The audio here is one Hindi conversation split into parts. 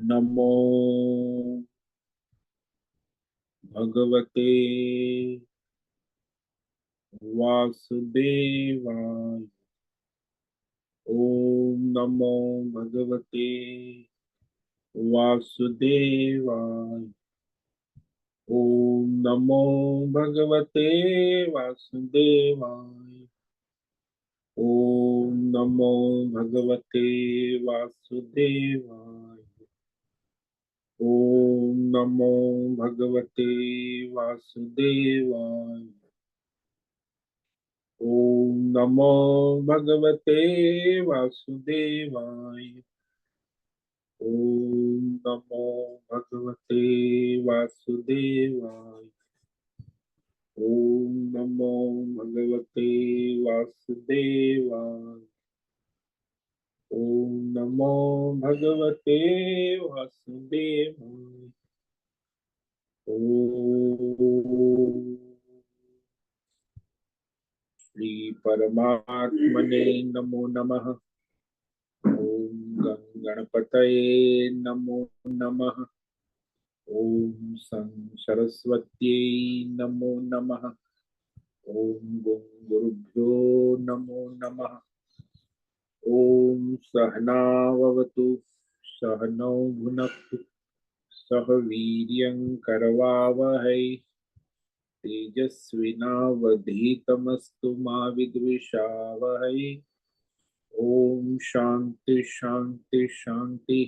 नमो भगवते वासुदेवाय। ओम नमो भगवते वासुदेवाय। ओम नमो भगवते वासुदेवाय। ओम नमो भगवते वासुदेवाय। ओम नमो भगवते वासुदेवाय। ओम नमो भगवते वासुदेवाय। ओम नमो भगवते वासुदेवाय। ओम नमो भगवते वासुदेवाय। ओम नमो भगवते वासुदेवाय। ओम श्री परमात्मने नमो नमः। ओम गणपतये नमो नमः। ओम सरस्वत्यै नमो नमः। ओम गुरुभ्यो नमो नमः। ओम सहनाववतु सहनौ भुनक्तु सह वीर्यं करवावहै तेजस्विनावधीतमस्तु मा विद्विषावहै। ओम शांति शांति शांति।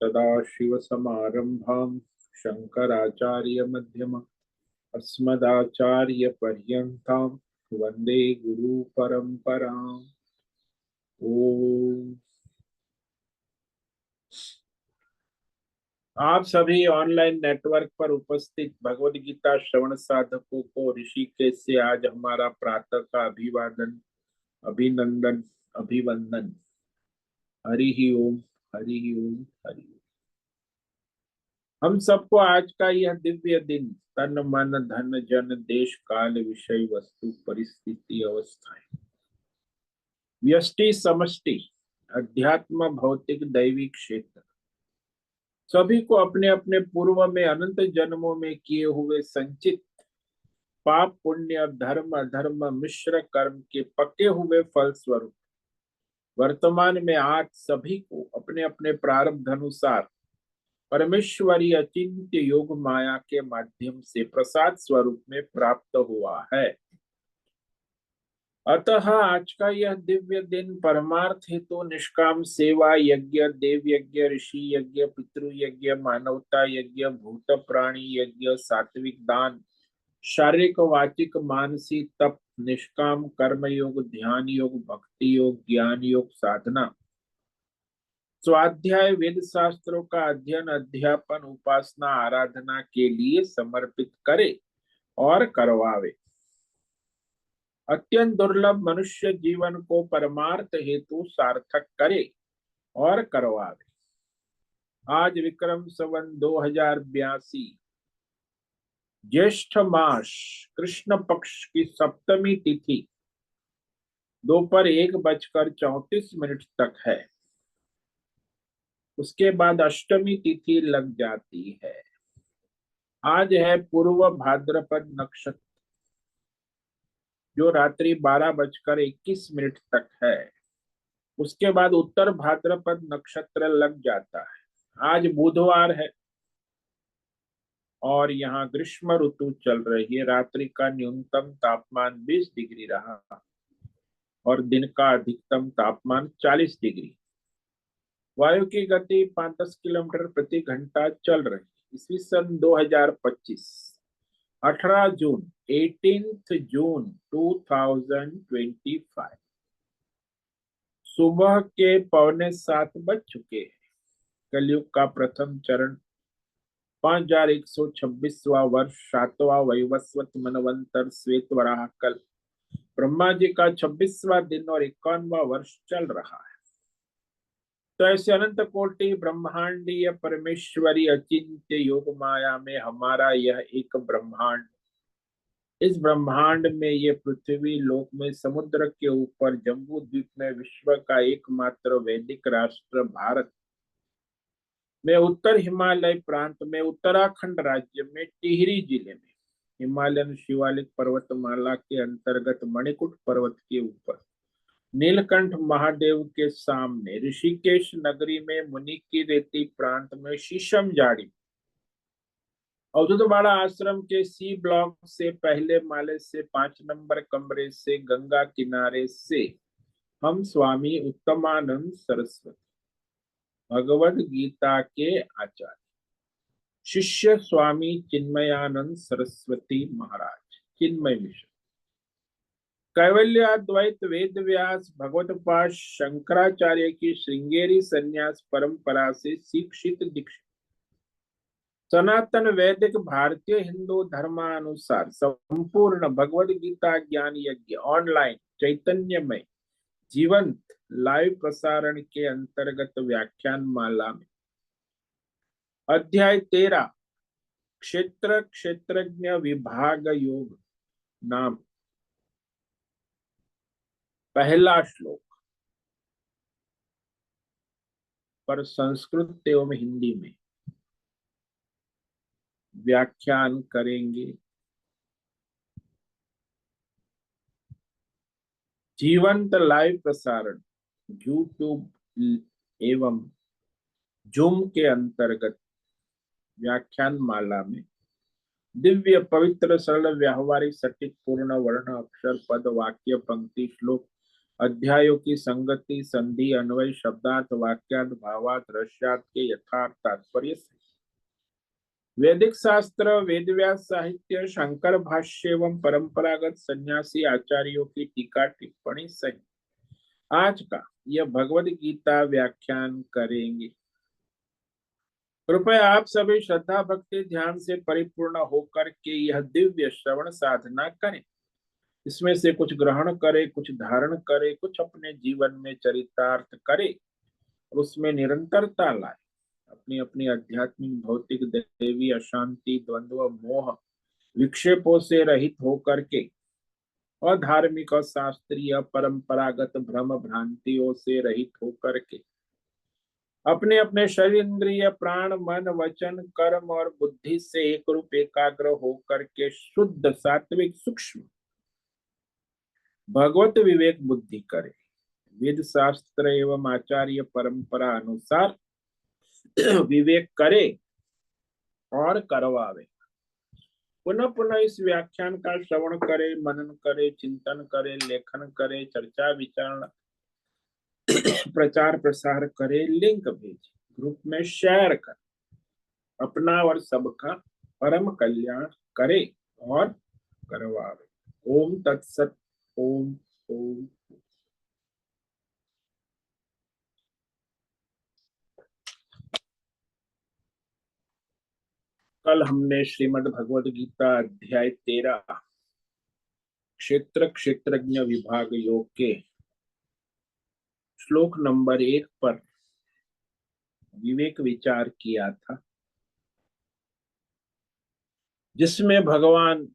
सदाशिवसमारम्भां शंकराचार्यमध्यमाम् अस्मदाचार्यपर्यन्तां वन्दे गुरुपरम्पराम्। ओम आप सभी ऑनलाइन नेटवर्क पर उपस्थित भगवद गीता श्रवण साधकों को ऋषिकेश से आज हमारा प्रातः का अभिवादन, अभिनंदन, अभिवंदन। हरि ही ओम, हरि ही ओम, हरि ओम। हम सबको आज का यह दिव्य दिन तन मन धन जन देश काल विषय वस्तु परिस्थिति अवस्थाएं व्यष्टि समष्टि अध्यात्म भौतिक दैविक क्षेत्र सभी को अपने अपने पूर्व में अनंत जन्मों में किए हुए संचित पाप पुण्य धर्म अधर्म मिश्र कर्म के पके हुए फल स्वरूप वर्तमान में आज सभी को अपने अपने प्रारब्ध अनुसार परमेश्वरी अचिंत्य योग माया के माध्यम से प्रसाद स्वरूप में प्राप्त हुआ है। अतः आज का यह दिव्य दिन परमार्थ हेतु निष्काम सेवा यज्ञ, देव यज्ञ, ऋषि यज्ञ, पितृ यज्ञ, मानवता यज्ञ, भूत प्राणी यज्ञ, सात्विक दान, शारीरिक वाचिक मानसिक तप, निष्काम कर्म योग, ध्यान योग, भक्ति योग, ज्ञान योग, साधना, स्वाध्याय, वेद शास्त्रों का अध्ययन, अध्यापन, उपासना, आराधना के लिए समर्पित करे और करवावे। अत्यंत दुर्लभ मनुष्य जीवन को परमार्थ हेतु सार्थक करे और करवावे। आज विक्रम संवत 2082 ज्येष्ठ मास कृष्ण पक्ष की सप्तमी तिथि दोपहर 1:34 तक है। उसके बाद अष्टमी तिथि लग जाती है। आज है पूर्व भाद्रपद नक्षत्र जो रात्रि 12:21 तक है। उसके बाद उत्तर भाद्रपद नक्षत्र लग जाता है। आज बुधवार है और यहाँ ग्रीष्म ऋतु चल रही है। रात्रि का न्यूनतम तापमान 20 डिग्री रहा और दिन का अधिकतम तापमान 40 डिग्री। वायु की गति 5-10 किलोमीटर प्रति घंटा चल रही। ईस्वी सन 2025 18 जून 18 जून 2025 सुबह के 6:45 बज चुके हैं। कलयुग का प्रथम चरण 5126वां वर्ष 7वां वैवस्वत मनवंतर श्वेत वराह कल्प ब्रह्मा जी का 26वां दिन और 51वां वर्ष चल रहा है। तो ऐसे अनंत कोटि ब्रह्मांडीय परमेश्वरी अचिंत्य योग माया में हमारा यह एक ब्रह्मांड, इस ब्रह्मांड में ये पृथ्वी लोक में समुद्र के ऊपर जम्बू द्वीप में विश्व का एकमात्र वैदिक राष्ट्र भारत में उत्तर हिमालय प्रांत में उत्तराखंड राज्य में टिहरी जिले में हिमालयन शिवालिक पर्वतमाला के अंतर्गत मणिकूट पर्वत के ऊपर नीलकंठ महादेव के सामने ऋषिकेश नगरी में मुनि की रेती प्रांत में शीशम झाड़ी अवधूतवाड़ा आश्रम के सी ब्लॉक से पहले माले से 5 नंबर कमरे से गंगा किनारे से हम स्वामी उत्तमानंद सरस्वती भगवद गीता के आचार्य शिष्य स्वामी चिन्मयानंद सरस्वती महाराज चिन्मय मिश्र कैवल्याद्वैत वेद व्यास भगवतपाद शंकराचार्य की श्रृंगेरी संन्यास परंपरा से शिक्षित दीक्षित सनातन वैदिक भारतीय हिंदू धर्मानुसार संपूर्ण भगवद गीता ज्ञान यज्ञ ऑनलाइन चैतन्यमय जीवंत लाइव प्रसारण के अंतर्गत व्याख्यान माला में अध्याय 13 क्षेत्र क्षेत्रज्ञ विभाग योग नाम पहला श्लोक पर संस्कृत एवं हिंदी में व्याख्यान करेंगे जीवंत लाइव प्रसारण यूट्यूब एवं जूम के अंतर्गत व्याख्यान माला में दिव्य पवित्र सरल व्यावहारिक सटीक पूर्ण वर्ण अक्षर पद वाक्य पंक्ति श्लोक अध्यायों की संगति संधि अन्वय शब्दार्थ वाक्यार्थ भावार्थ रस्यार्थ के यथार्थ तात्पर्य से वैदिक शास्त्र वेदव्यास साहित्य शंकर भाष्य एवं परंपरागत सन्यासी आचार्यों की टीका टिप्पणी सहित आज का यह भगवद गीता व्याख्यान करेंगे। कृपया आप सभी श्रद्धा भक्ति ध्यान से परिपूर्ण होकर के यह दिव्य श्रवण साधना करें। इसमें से कुछ ग्रहण करे, कुछ धारण करे, कुछ अपने जीवन में चरितार्थ करे और उसमें निरंतरता लाए। अपनी अपनी आध्यात्मिक भौतिक देवी अशांति द्वंद्व मोह विक्षेपों से रहित होकर के और धार्मिक और शास्त्रीय परंपरागत भ्रम भ्रांतियों से रहित होकर के अपने अपने शरीर इंद्रिय प्राण मन वचन कर्म और बुद्धि से एक रूप एकाग्र होकर के शुद्ध सात्विक सूक्ष्म भगवत विवेक बुद्धि करे। वेद शास्त्र एवं आचार्य परंपरा अनुसार विवेक करे और करवावे। पुनः पुनः इस व्याख्यान का श्रवण करे, मनन करे, चिंतन करे, लेखन करे, चर्चा विचार प्रचार प्रसार करे, लिंक भेजे, ग्रुप में शेयर कर, अपना और सबका परम कल्याण करे और करवावे। ओम तत्सत। ओम ओम। कल हमने श्रीमद् भगवद गीता अध्याय 13 क्षेत्र क्षेत्रज्ञ विभाग योग के श्लोक नंबर 1 पर विवेक विचार किया था, जिसमें भगवान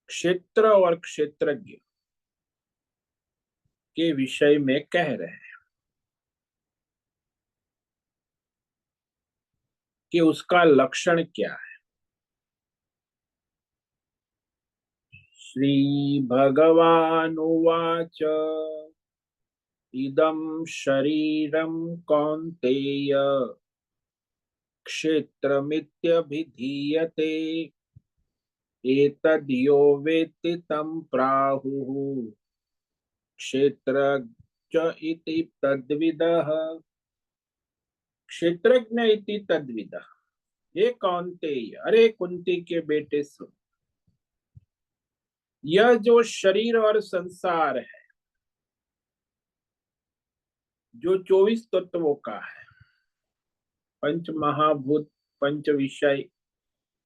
क्षेत्र और क्षेत्रज्ञ के विषय में कह रहे हैं कि उसका लक्षण क्या है। श्री भगवानुवाच इदं शरीरं कौन्तेय क्षेत्रमित्यभिधीयते एतद्यो वेत्ति तं प्राहुः क्षेत्रज्ञ इति तद्विदः। क्षेत्रज्ञ इति तद्विदः। ये कौन्तेय, अरे कुंती के बेटे सुन, यह जो शरीर और संसार है, जो 24 तत्वों का है, पंच महाभूत, पंच विषय,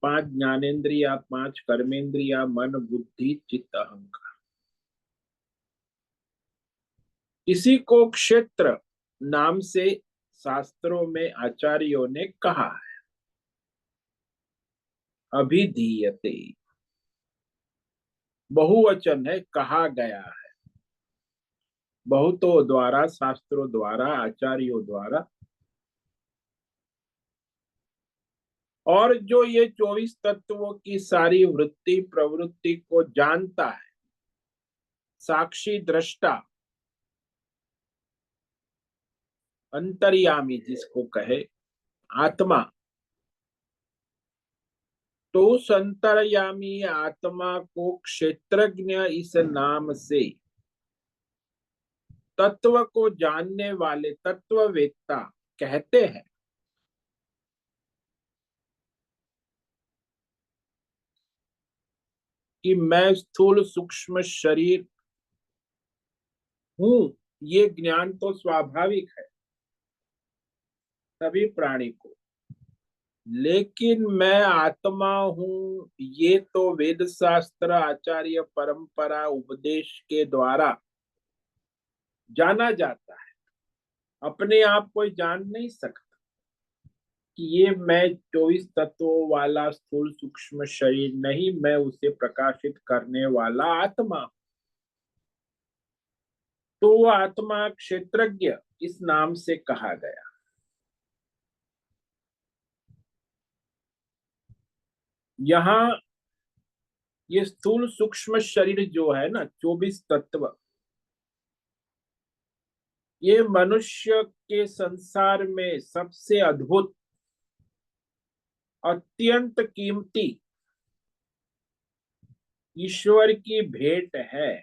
5 ज्ञानेन्द्रिया, 5 कर्मेंद्रिया, मन बुद्धि चित्त अहंकार, इसी को क्षेत्र नाम से शास्त्रों में आचार्यों ने कहा है। अभिधीयते बहुवचन है, कहा गया है। बहुतों द्वारा, शास्त्रों द्वारा, आचार्यों द्वारा और जो ये 24 तत्वों की सारी वृत्ति प्रवृत्ति को जानता है, साक्षी दृष्टा अंतर्यामी जिसको कहे आत्मा, तो उस अंतर्यामी आत्मा को क्षेत्रज्ञ इस नाम से तत्व को जानने वाले तत्ववेत्ता कहते हैं। कि मैं स्थूल सूक्ष्म शरीर हूं, ये ज्ञान तो स्वाभाविक है सभी प्राणी को, लेकिन मैं आत्मा हूं ये तो वेद शास्त्र आचार्य परंपरा उपदेश के द्वारा जाना जाता है। अपने आप कोई जान नहीं सकता कि ये मैं 24 तत्वों वाला स्थूल सूक्ष्म शरीर नहीं, मैं उसे प्रकाशित करने वाला आत्मा हूं। तो वो आत्मा क्षेत्रज्ञ इस नाम से कहा गया। यहाँ ये स्थूल सूक्ष्म शरीर जो है ना, 24 तत्व, ये मनुष्य के संसार में सबसे अद्भुत, अत्यंत कीमती ईश्वर की भेंट है।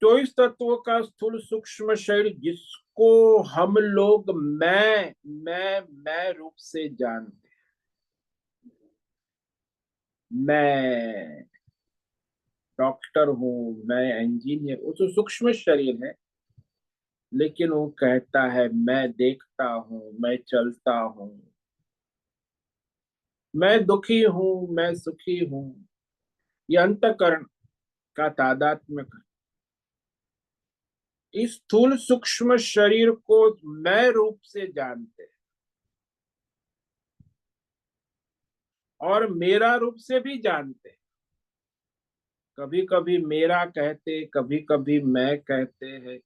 24 तत्वों का स्थूल सूक्ष्म शरीर जिसको हम लोग मैं रूप से जानते हैं। मैं डॉक्टर हूँ, मैं इंजीनियर, वो तो सूक्ष्म शरीर है। लेकिन वो कहता है मैं देखता हूँ, मैं चलता हूँ, मैं दुखी हूँ, मैं सुखी हूँ। ये अंतकरण का तादात्म्य इस स्थूल सूक्ष्म शरीर को मैं रूप से जानते हैं और मेरा रूप से भी जानते हैं। कभी कभी मेरा कहते, कभी कभी मैं कहते हैं।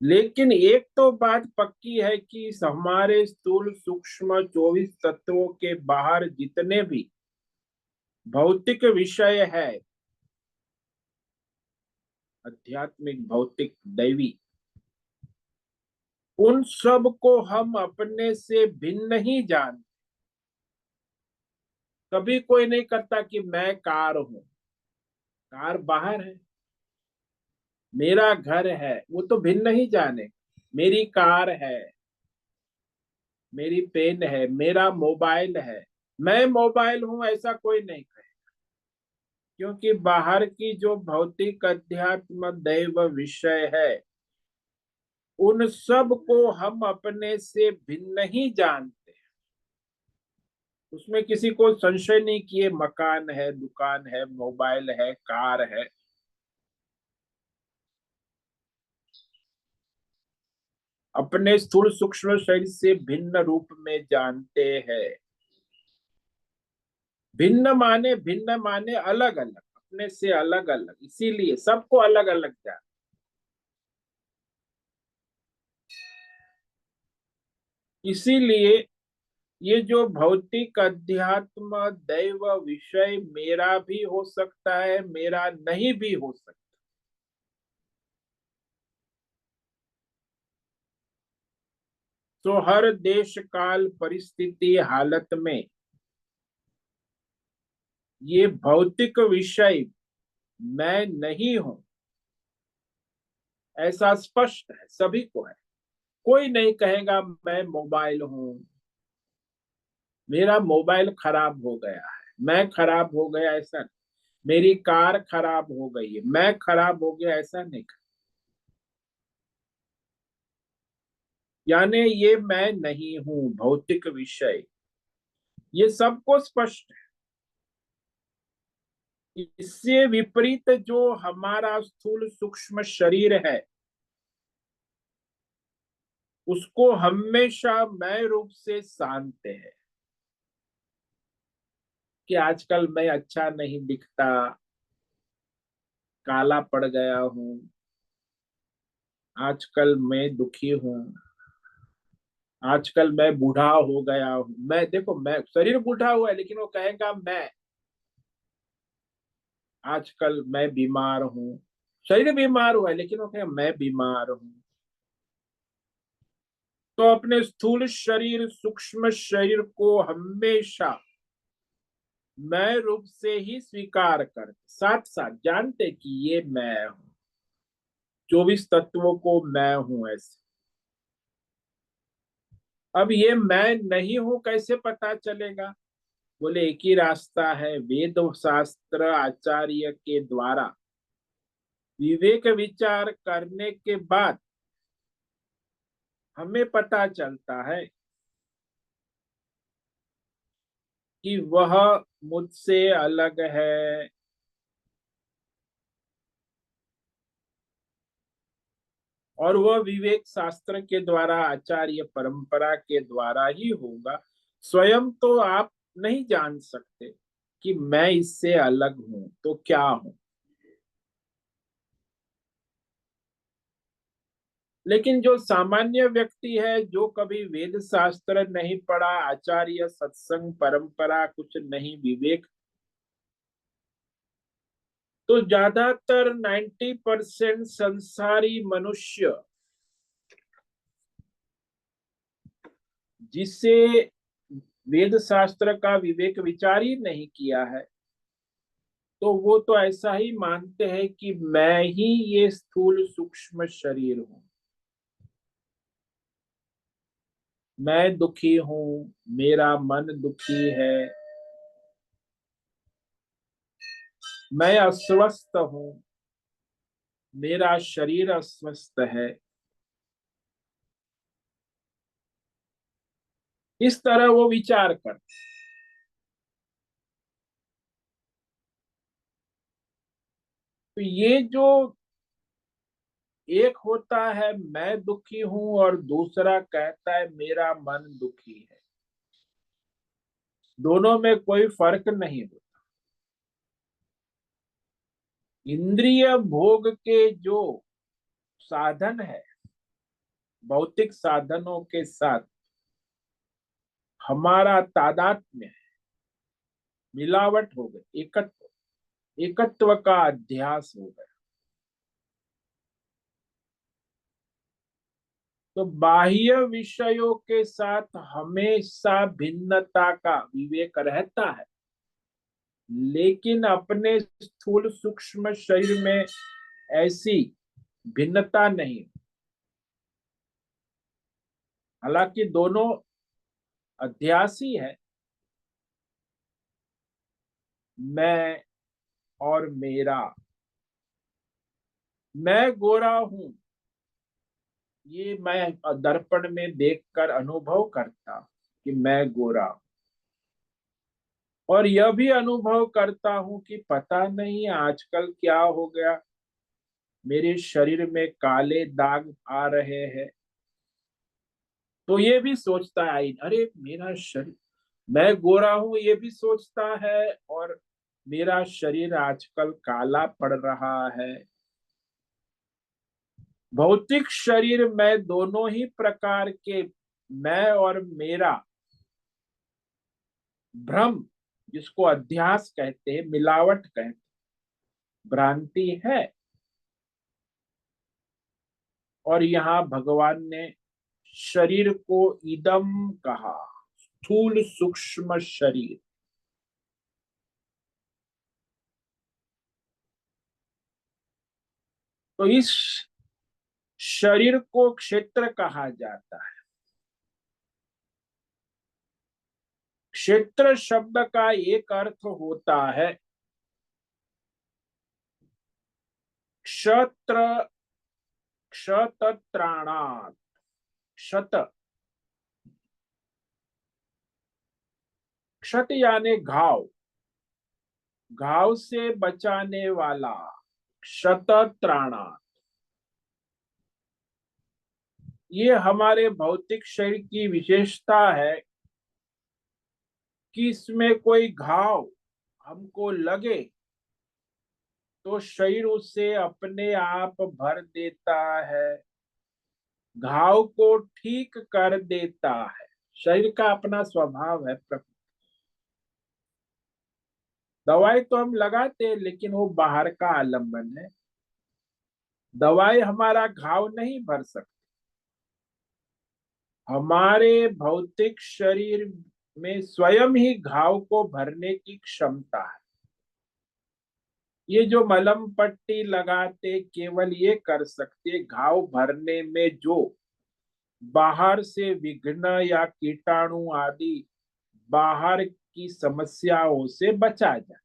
लेकिन एक तो बात पक्की है कि हमारे स्थूल सूक्ष्म 24 तत्वों के बाहर जितने भी भौतिक विषय है, आध्यात्मिक भौतिक दैवी, उन सब को हम अपने से भिन्न ही जानते। कभी कोई नहीं करता कि मैं कार हूं, कार बाहर है। मेरा घर है, वो तो भिन्न ही जाने। मेरी कार है, मेरी पेन है, मेरा मोबाइल है, मैं मोबाइल हूं, ऐसा कोई नहीं कहे। क्योंकि बाहर की जो भौतिक अध्यात्म दैव विषय है, उन सब को हम अपने से भिन्न ही जानते हैं। उसमें किसी को संशय नहीं कि ये मकान है, दुकान है, मोबाइल है, कार है। अपने स्थूल सूक्ष्म शरीर से भिन्न रूप में जानते हैं। भिन्न माने अलग अलग, अपने से अलग अलग, इसीलिए सबको अलग अलग जान। इसीलिए ये जो भौतिक अध्यात्म दैव विषय मेरा भी हो सकता है, मेरा नहीं भी हो सकता। तो हर देश काल परिस्थिति हालत में ये भौतिक विषय मैं नहीं हूं, ऐसा स्पष्ट है, सभी को है। कोई नहीं कहेगा मैं मोबाइल हूं, मेरा मोबाइल खराब हो गया है, मैं खराब हो गया, ऐसा नहीं। मेरी कार खराब हो गई है, मैं खराब हो गया, ऐसा नहीं। यानी ये मैं नहीं हूं भौतिक विषय, ये सबको स्पष्ट है। इससे विपरीत जो हमारा स्थूल सूक्ष्म शरीर है, उसको हमेशा मैं रूप से जानते हैं। कि आजकल मैं अच्छा नहीं दिखता, काला पड़ गया हूं, आजकल मैं दुखी हूँ, आजकल मैं बूढ़ा हो गया हूँ। मैं देखो, मैं शरीर बूढ़ा हुआ है लेकिन वो कहेगा मैं। आजकल मैं बीमार हूँ, शरीर बीमार हुआ है लेकिन वो कहेगा मैं बीमार हूँ। तो अपने स्थूल शरीर, सूक्ष्म शरीर को हमेशा मैं रूप से ही स्वीकार कर, साथ साथ जानते कि ये मैं हूँ, 24 तत्वों को मैं हूं ऐसे। अब ये मैं नहीं हूं कैसे पता चलेगा? बोले एक ही रास्ता है, वेद शास्त्र आचार्य के द्वारा विवेक विचार करने के बाद हमें पता चलता है कि वह मुझसे अलग है। और वह विवेक शास्त्र के द्वारा, आचार्य परंपरा के द्वारा ही होगा। स्वयं तो आप नहीं जान सकते कि मैं इससे अलग हूं तो क्या हूं। लेकिन जो सामान्य व्यक्ति है, जो कभी वेद शास्त्र नहीं पढ़ा, आचार्य सत्संग परंपरा कुछ नहीं, विवेक, तो ज्यादातर 90% संसारी मनुष्य जिसे वेद शास्त्र का विवेक विचार ही नहीं किया है, तो वो तो ऐसा ही मानते हैं कि मैं ही ये स्थूल सूक्ष्म शरीर हूं, मैं दुखी हूं, मेरा मन दुखी है, मैं अस्वस्थ हूं, मेरा शरीर अस्वस्थ है। इस तरह वो विचार कर। तो ये जो एक होता है मैं दुखी हूं और दूसरा कहता है मेरा मन दुखी है, दोनों में कोई फर्क नहीं होता। इंद्रिय भोग के जो साधन है, भौतिक साधनों के साथ हमारा तादात्म्य है, मिलावट हो गई, एकत्व का अध्यास हो गया। तो बाह्य विषयों के साथ हमेशा भिन्नता का विवेक रहता है, लेकिन अपने स्थूल सूक्ष्म शरीर में ऐसी भिन्नता नहीं। हालांकि दोनों अध्यासी है, मैं और मेरा। मैं गोरा हूं, ये मैं दर्पण में देखकर अनुभव करता कि मैं गोरा हूं। और यह भी अनुभव करता हूं कि पता नहीं आजकल क्या हो गया, मेरे शरीर में काले दाग आ रहे हैं। तो ये भी सोचता है, अरे मेरा शरीर, मैं गोरा हूं ये भी सोचता है, और मेरा शरीर आजकल काला पड़ रहा है। भौतिक शरीर में दोनों ही प्रकार के मैं और मेरा भ्रम, जिसको अध्यास कहते हैं, मिलावट कहते हैं, भ्रांति है। और यहाँ भगवान ने शरीर को इदम कहा, स्थूल सूक्ष्म शरीर। तो इस शरीर को क्षेत्र कहा जाता है। क्षेत्र शब्द का एक अर्थ होता है क्षत्र, क्षतत्राणात्, क्षत, क्षत यानी घाव, घाव से बचाने वाला, क्षतत्राणात्। ये हमारे भौतिक शरीर की विशेषता है कि इसमें कोई घाव हमको लगे तो शरीर उसे अपने आप भर देता है। घाव को ठीक कर देता है। शरीर का अपना स्वभाव है। दवाई तो हम लगाते हैं लेकिन वो बाहर का आलम्बन है। दवाई हमारा घाव नहीं भर सकती। हमारे भौतिक शरीर में स्वयं ही घाव को भरने की क्षमता है। ये जो मलम पट्टी लगाते केवल ये कर सकते घाव भरने में जो बाहर से विघ्न या कीटाणु आदि बाहर की समस्याओं से बचा जाए।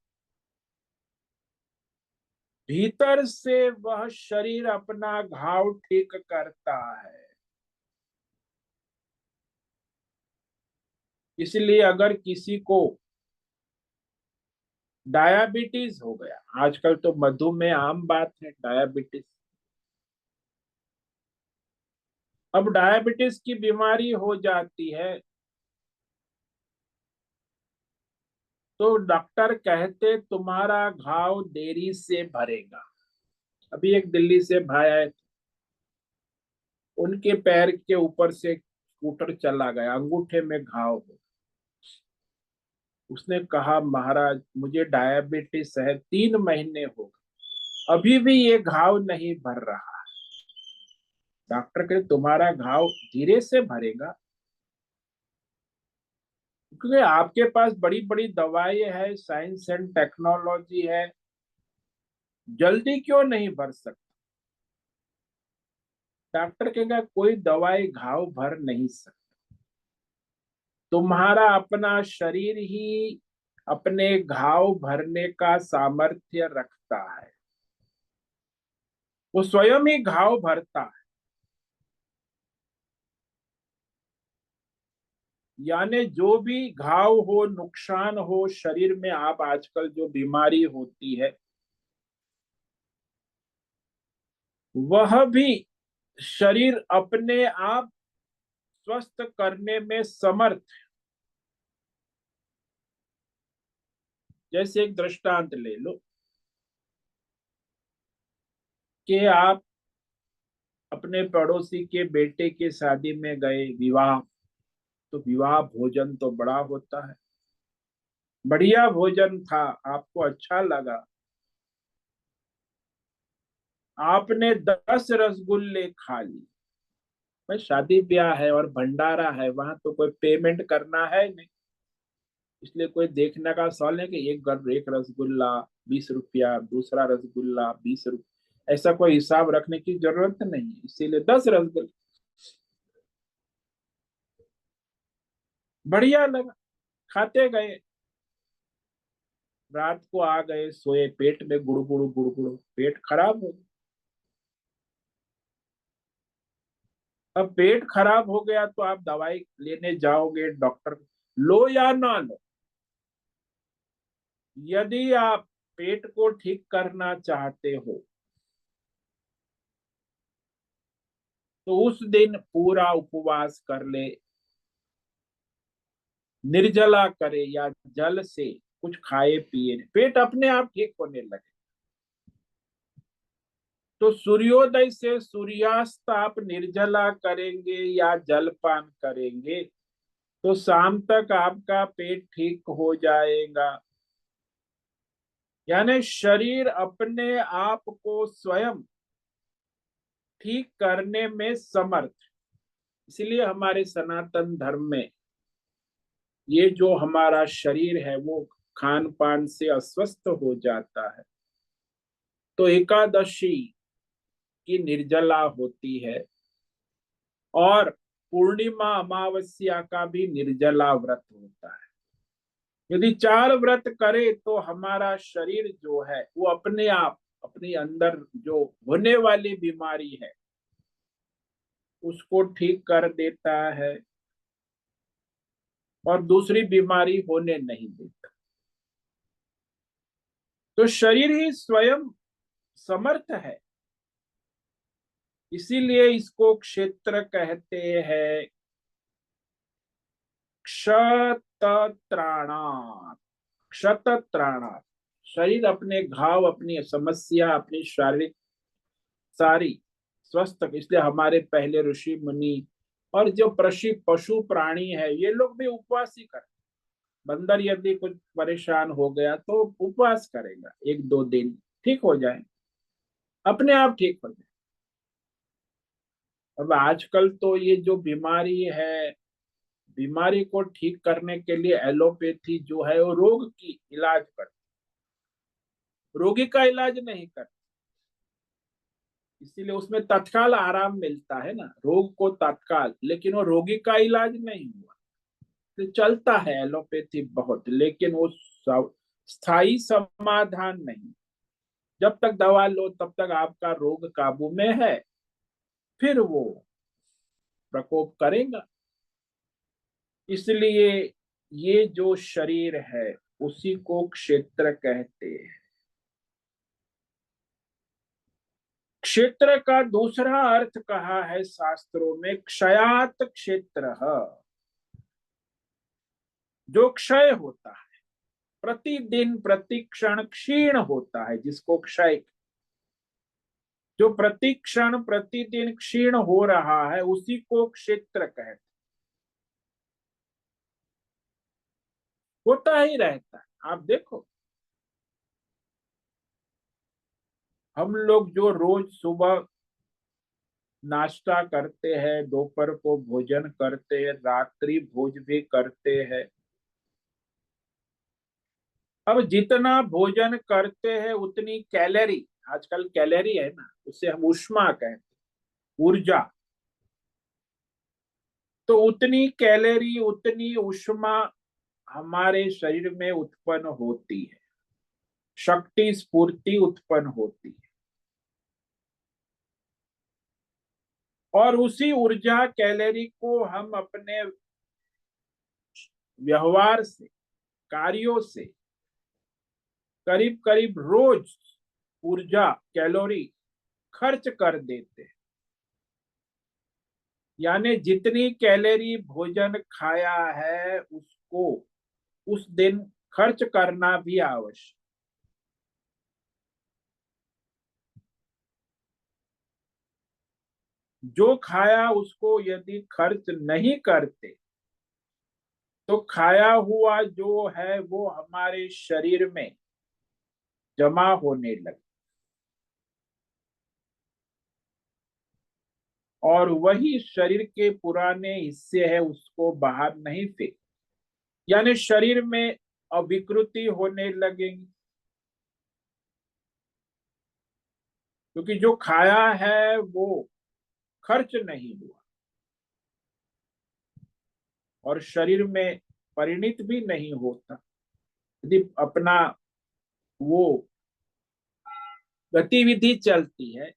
भीतर से वह शरीर अपना घाव ठीक करता है। इसलिए अगर किसी को डायबिटीज हो गया, आजकल तो मधुमेह आम बात है, डायबिटीज। अब डायबिटीज की बीमारी हो जाती है तो डॉक्टर कहते तुम्हारा घाव देरी से भरेगा। अभी एक दिल्ली से भाई आए थे, उनके पैर के ऊपर से स्कूटर चला गया, अंगूठे में घाव हो। उसने कहा महाराज मुझे डायबिटीज है, 3 महीने हो गए, अभी भी ये घाव नहीं भर रहा। डॉक्टर कहते तुम्हारा घाव धीरे से भरेगा क्योंकि आपके पास बड़ी बड़ी दवाई है, साइंस एंड टेक्नोलॉजी है, जल्दी क्यों नहीं भर सकता। डॉक्टर कहेगा कोई दवाई घाव भर नहीं सकती। तुम्हारा अपना शरीर ही अपने घाव भरने का सामर्थ्य रखता है। वो स्वयं ही घाव भरता है। यानी जो भी घाव हो, नुकसान हो शरीर में, आप आजकल जो बीमारी होती है वह भी शरीर अपने आप स्वस्थ करने में समर्थ। जैसे एक दृष्टांत ले लो कि आप अपने पड़ोसी के बेटे के शादी में गए, विवाह, तो विवाह भोजन तो बड़ा होता है, बढ़िया भोजन था, आपको अच्छा लगा। आपने 10 रसगुल्ले खा ली। भाई शादी ब्याह है और भंडारा है, वहां तो कोई पेमेंट करना है नहीं, इसलिए कोई देखने का सवाल है कि एक रसगुल्ला 20 रुपया, दूसरा रसगुल्ला 20 रुपया, ऐसा कोई हिसाब रखने की जरूरत नहीं है, इसीलिए 10 रसगुल्ले। बढ़िया लगा, खाते गए, रात को आ गए, सोए, पेट में गुड़गुड़ गुड़गुड़, पेट खराब हो गया। अब पेट खराब हो गया तो आप दवाई लेने जाओगे डॉक्टर, लो या ना लो। यदि आप पेट को ठीक करना चाहते हो तो उस दिन पूरा उपवास कर ले, निर्जला करे या जल से कुछ खाए पिए, पेट अपने आप ठीक होने लगे। तो सूर्योदय से सूर्यास्त आप निर्जला करेंगे या जलपान करेंगे तो शाम तक आपका पेट ठीक हो जाएगा। यानी शरीर अपने आप को स्वयं ठीक करने में समर्थ। इसलिए हमारे सनातन धर्म में ये जो हमारा शरीर है वो खान पान से अस्वस्थ हो जाता है तो एकादशी की निर्जला होती है और पूर्णिमा अमावस्या का भी निर्जला व्रत होता है। यदि 4 व्रत करे तो हमारा शरीर जो है वो अपने आप अपने अंदर जो होने वाली बीमारी है उसको ठीक कर देता है और दूसरी बीमारी होने नहीं देता। तो शरीर ही स्वयं समर्थ है, इसीलिए इसको क्षेत्र कहते हैं। क्षतत्राणात्, क्षतत्राणात्, शरीर अपने घाव, अपनी समस्या, अपनी शारीरिक सारी स्वस्थ, इसलिए हमारे पहले ऋषि मुनि और जो पशु प्राणी है ये लोग भी उपवास ही करते। बंदर यदि कुछ परेशान हो गया तो उपवास करेगा 1-2 दिन, ठीक हो जाए, अपने आप ठीक हो जाए। अब आजकल तो ये जो बीमारी है, बीमारी को ठीक करने के लिए एलोपैथी जो है वो रोग की इलाज करती, रोगी का इलाज नहीं करती। इसीलिए उसमें तत्काल आराम मिलता है ना, रोग को तत्काल, लेकिन वो रोगी का इलाज नहीं हुआ। तो चलता है एलोपैथी बहुत, लेकिन वो स्थायी समाधान नहीं। जब तक दवा लो तब तक आपका रोग काबू में है, फिर वो प्रकोप करेगा। इसलिए ये जो शरीर है उसी को क्षेत्र कहते हैं। क्षेत्र का दूसरा अर्थ कहा है शास्त्रों में क्षयात क्षेत्र, जो क्षय होता है, प्रतिदिन प्रतिक्षण क्षीण होता है, जिसको क्षय, जो प्रतिक्षण प्रतिदिन क्षीण हो रहा है उसी को क्षेत्र कहते हैं। होता ही रहता है। आप देखो, हम लोग जो रोज सुबह नाश्ता करते हैं, दोपहर को भोजन करते हैं, रात्रि भोज भी करते हैं, अब जितना भोजन करते हैं उतनी कैलोरी, आजकल कैलोरी है ना, उसे हम ऊष्मा कहते हैं, ऊर्जा, तो उतनी कैलोरी उतनी ऊष्मा हमारे शरीर में उत्पन्न होती है, शक्ति स्फूर्ति उत्पन्न होती है। और उसी ऊर्जा कैलोरी को हम अपने व्यवहार से, कार्यों से करीब करीब रोज ऊर्जा कैलोरी खर्च कर देते हैं। यानी जितनी कैलोरी भोजन खाया है उसको उस दिन खर्च करना भी आवश्यक। जो खाया उसको यदि खर्च नहीं करते तो खाया हुआ जो है वो हमारे शरीर में जमा होने लगे, और वही शरीर के पुराने हिस्से है उसको बाहर नहीं फेंक, यानी शरीर में अविकृति होने लगेगी, क्योंकि जो खाया है वो खर्च नहीं हुआ और शरीर में परिणित भी नहीं होता। यदि अपना वो गतिविधि चलती है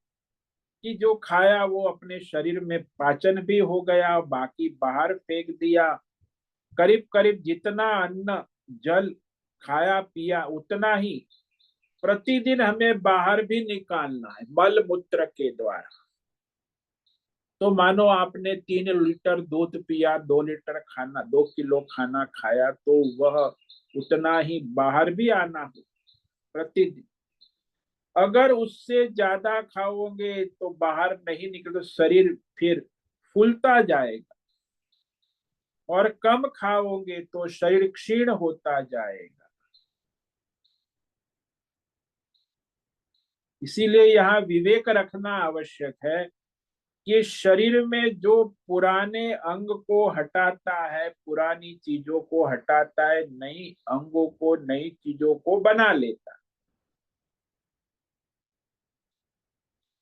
कि जो खाया वो अपने शरीर में पाचन भी हो गया, बाकी बाहर फेंक दिया, करीब करीब जितना अन्न जल खाया पिया उतना ही प्रतिदिन हमें बाहर भी निकालना है मल मूत्र के द्वारा। तो मानो आपने 3 लीटर दूध पिया, 2 लीटर खाना, 2 किलो खाना खाया, तो वह उतना ही बाहर भी आना हो प्रतिदिन। अगर उससे ज्यादा खाओगे तो बाहर नहीं निकले तो शरीर फिर फूलता जाएगा, और कम खाओगे तो शरीर क्षीण होता जाएगा। इसीलिए यहाँ विवेक रखना आवश्यक है कि शरीर में जो पुराने अंग को हटाता है, पुरानी चीजों को हटाता है, नई अंगों को नई चीजों को बना लेता है।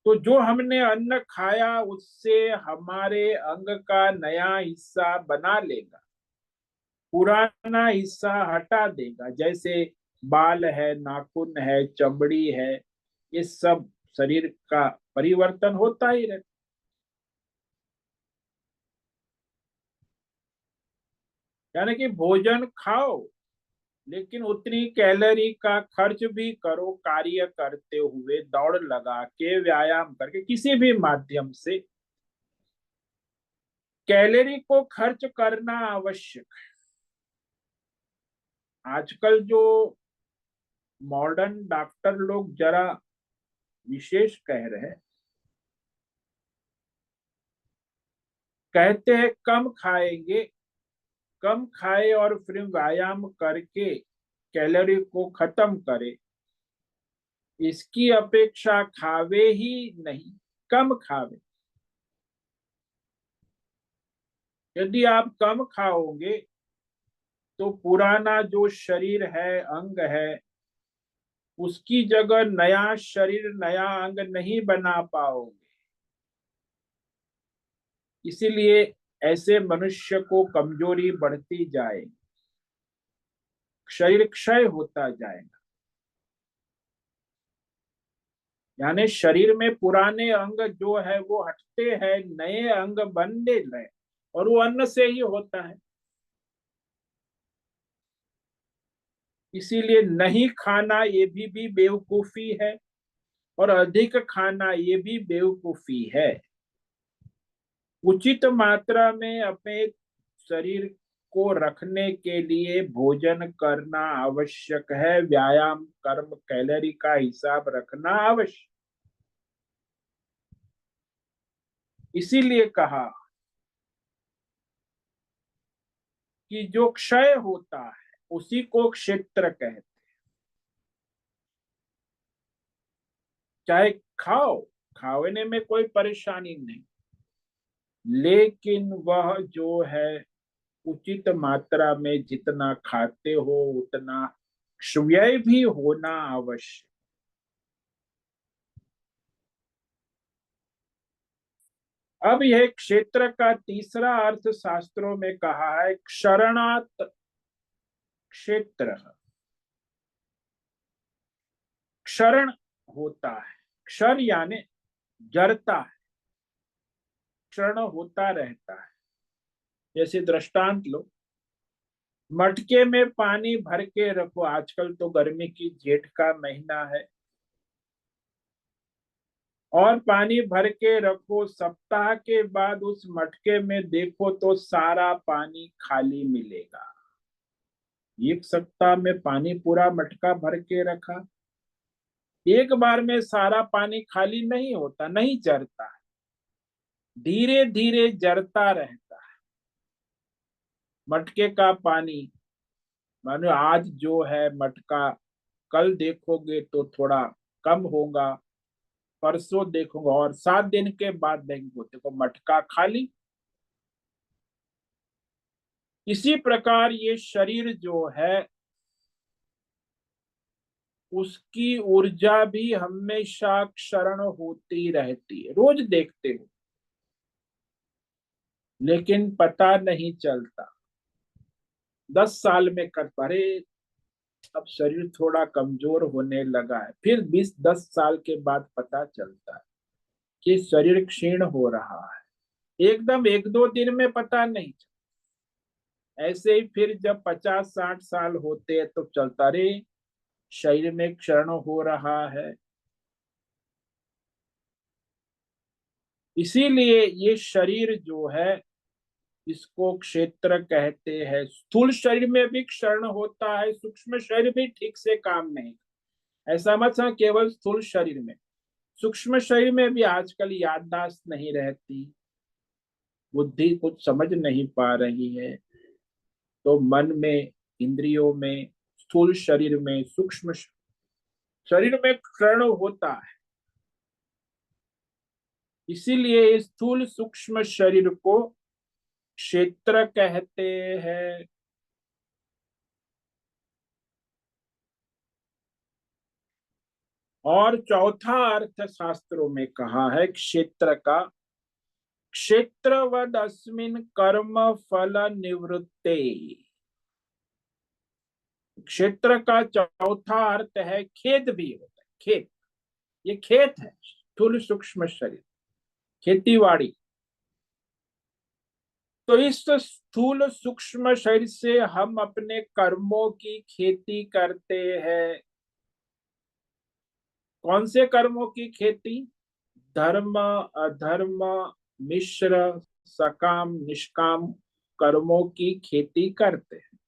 तो जो हमने अन्न खाया उससे हमारे अंग का नया हिस्सा बना लेगा, पुराना हिस्सा हटा देगा। जैसे बाल है, नाखून है, चमड़ी है, ये सब शरीर का परिवर्तन होता ही रहता। यानी कि भोजन खाओ लेकिन उतनी कैलोरी का खर्च भी करो, कार्य करते हुए, दौड़ लगा के, व्यायाम करके, किसी भी माध्यम से कैलोरी को खर्च करना आवश्यक है। आजकल जो मॉडर्न डॉक्टर लोग जरा विशेष कह रहे हैं कहते हैं कम खाएंगे, कम खाए और फिर व्यायाम करके कैलोरी को खत्म करे, इसकी अपेक्षा खावे ही नहीं, कम खावे। यदि आप कम खाओगे तो पुराना जो शरीर है, अंग है, उसकी जगह नया शरीर, नया अंग नहीं बना पाओगे। इसीलिए ऐसे मनुष्य को कमजोरी बढ़ती जाए, शरीर क्षय होता जाएगा। यानी शरीर में पुराने अंग जो है वो हटते हैं, नए अंग बनने लगे, और वो अन्न से ही होता है। इसीलिए नहीं खाना ये भी बेवकूफी है, और अधिक खाना ये भी बेवकूफी है। उचित मात्रा में अपने शरीर को रखने के लिए भोजन करना आवश्यक है, व्यायाम, कर्म, कैलोरी का हिसाब रखना आवश्यक। इसीलिए कहा कि जो क्षय होता है उसी को क्षेत्र कहते हैं। चाहे खाओ, खाने में कोई परेशानी नहीं, लेकिन वह जो है उचित मात्रा में जितना खाते हो उतना व्यय भी होना आवश्यक। अब यह क्षेत्र का तीसरा अर्थ शास्त्रों में कहा है क्षरणात् क्षेत्र। क्षरण होता है, क्षर यानी जड़ता है, क्षरण होता रहता है। जैसे दृष्टांत लो, मटके में पानी भर के रखो, आजकल तो गर्मी की जेठ का महीना है, और पानी भर के रखो, सप्ताह के बाद उस मटके में देखो तो सारा पानी खाली मिलेगा। एक सप्ताह में पानी पूरा मटका भर के रखा, एक बार में सारा पानी खाली नहीं होता, नहीं जरता है, धीरे धीरे जरता रहता है। मटके का पानी मानो आज जो है मटका, कल देखोगे तो थोड़ा कम होगा, परसों देखोगे और 7 दिन के बाद देखो देखो मटका खाली। इसी प्रकार ये शरीर जो है उसकी ऊर्जा भी हमेशा क्षरण होती रहती है, रोज देखते हो लेकिन पता नहीं चलता। 10 साल में कर परे, अब शरीर थोड़ा कमजोर होने लगा है, फिर 20-10 साल के बाद पता चलता है कि शरीर क्षीण हो रहा है। एकदम 1-2 दिन में पता नहीं चलता। ऐसे ही फिर जब 50-60 साल होते हैं तो चलता रे, शरीर में क्षरण हो रहा है। इसीलिए ये शरीर जो है इसको क्षेत्र कहते हैं। स्थूल शरीर में भी क्षरण होता है, सूक्ष्म शरीर भी ठीक से काम नहीं, ऐसा मत समझ केवल स्थूल शरीर में, सूक्ष्म शरीर में भी आजकल याददाश्त नहीं रहती, बुद्धि कुछ समझ नहीं पा रही है, तो मन में, इंद्रियों में, स्थूल शरीर में, सूक्ष्म शरीर में क्षरण होता है। इसीलिए स्थूल सूक्ष्म शरीर को क्षेत्र कहते हैं। और चौथा अर्थ शास्त्रों में कहा है क्षेत्र का, क्षेत्रवद अस्मिन् कर्म फल निवृत्ते। क्षेत्र का चौथा अर्थ है खेत भी होता है, खेत, ये खेत है, स्थूल सूक्ष्म शरीर, खेतीबाड़ी। तो इस स्थूल सूक्ष्म शरीर से हम अपने कर्मों की खेती करते हैं। कौन से कर्मों की खेती? धर्म, अधर्म, मिश्र, सकाम, निष्काम कर्मों की खेती करते हैं।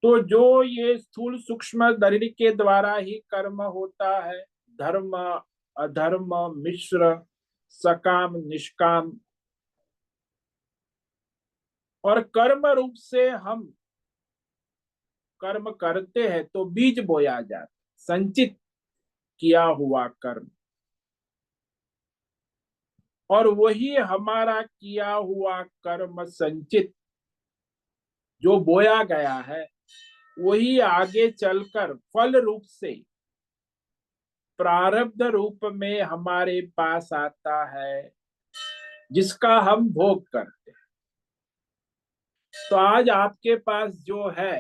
तो जो ये स्थूल सूक्ष्म शरीर के द्वारा ही कर्म होता है, धर्म, अधर्म, मिश्र, सकाम, निष्काम। और कर्म रूप से हम कर्म करते हैं तो बीज बोया जाता, संचित किया हुआ कर्म, और वही हमारा किया हुआ कर्म संचित जो बोया गया है वही आगे चलकर फल रूप से प्रारब्ध रूप में हमारे पास आता है, जिसका हम भोग करते हैं। तो आज आपके पास जो है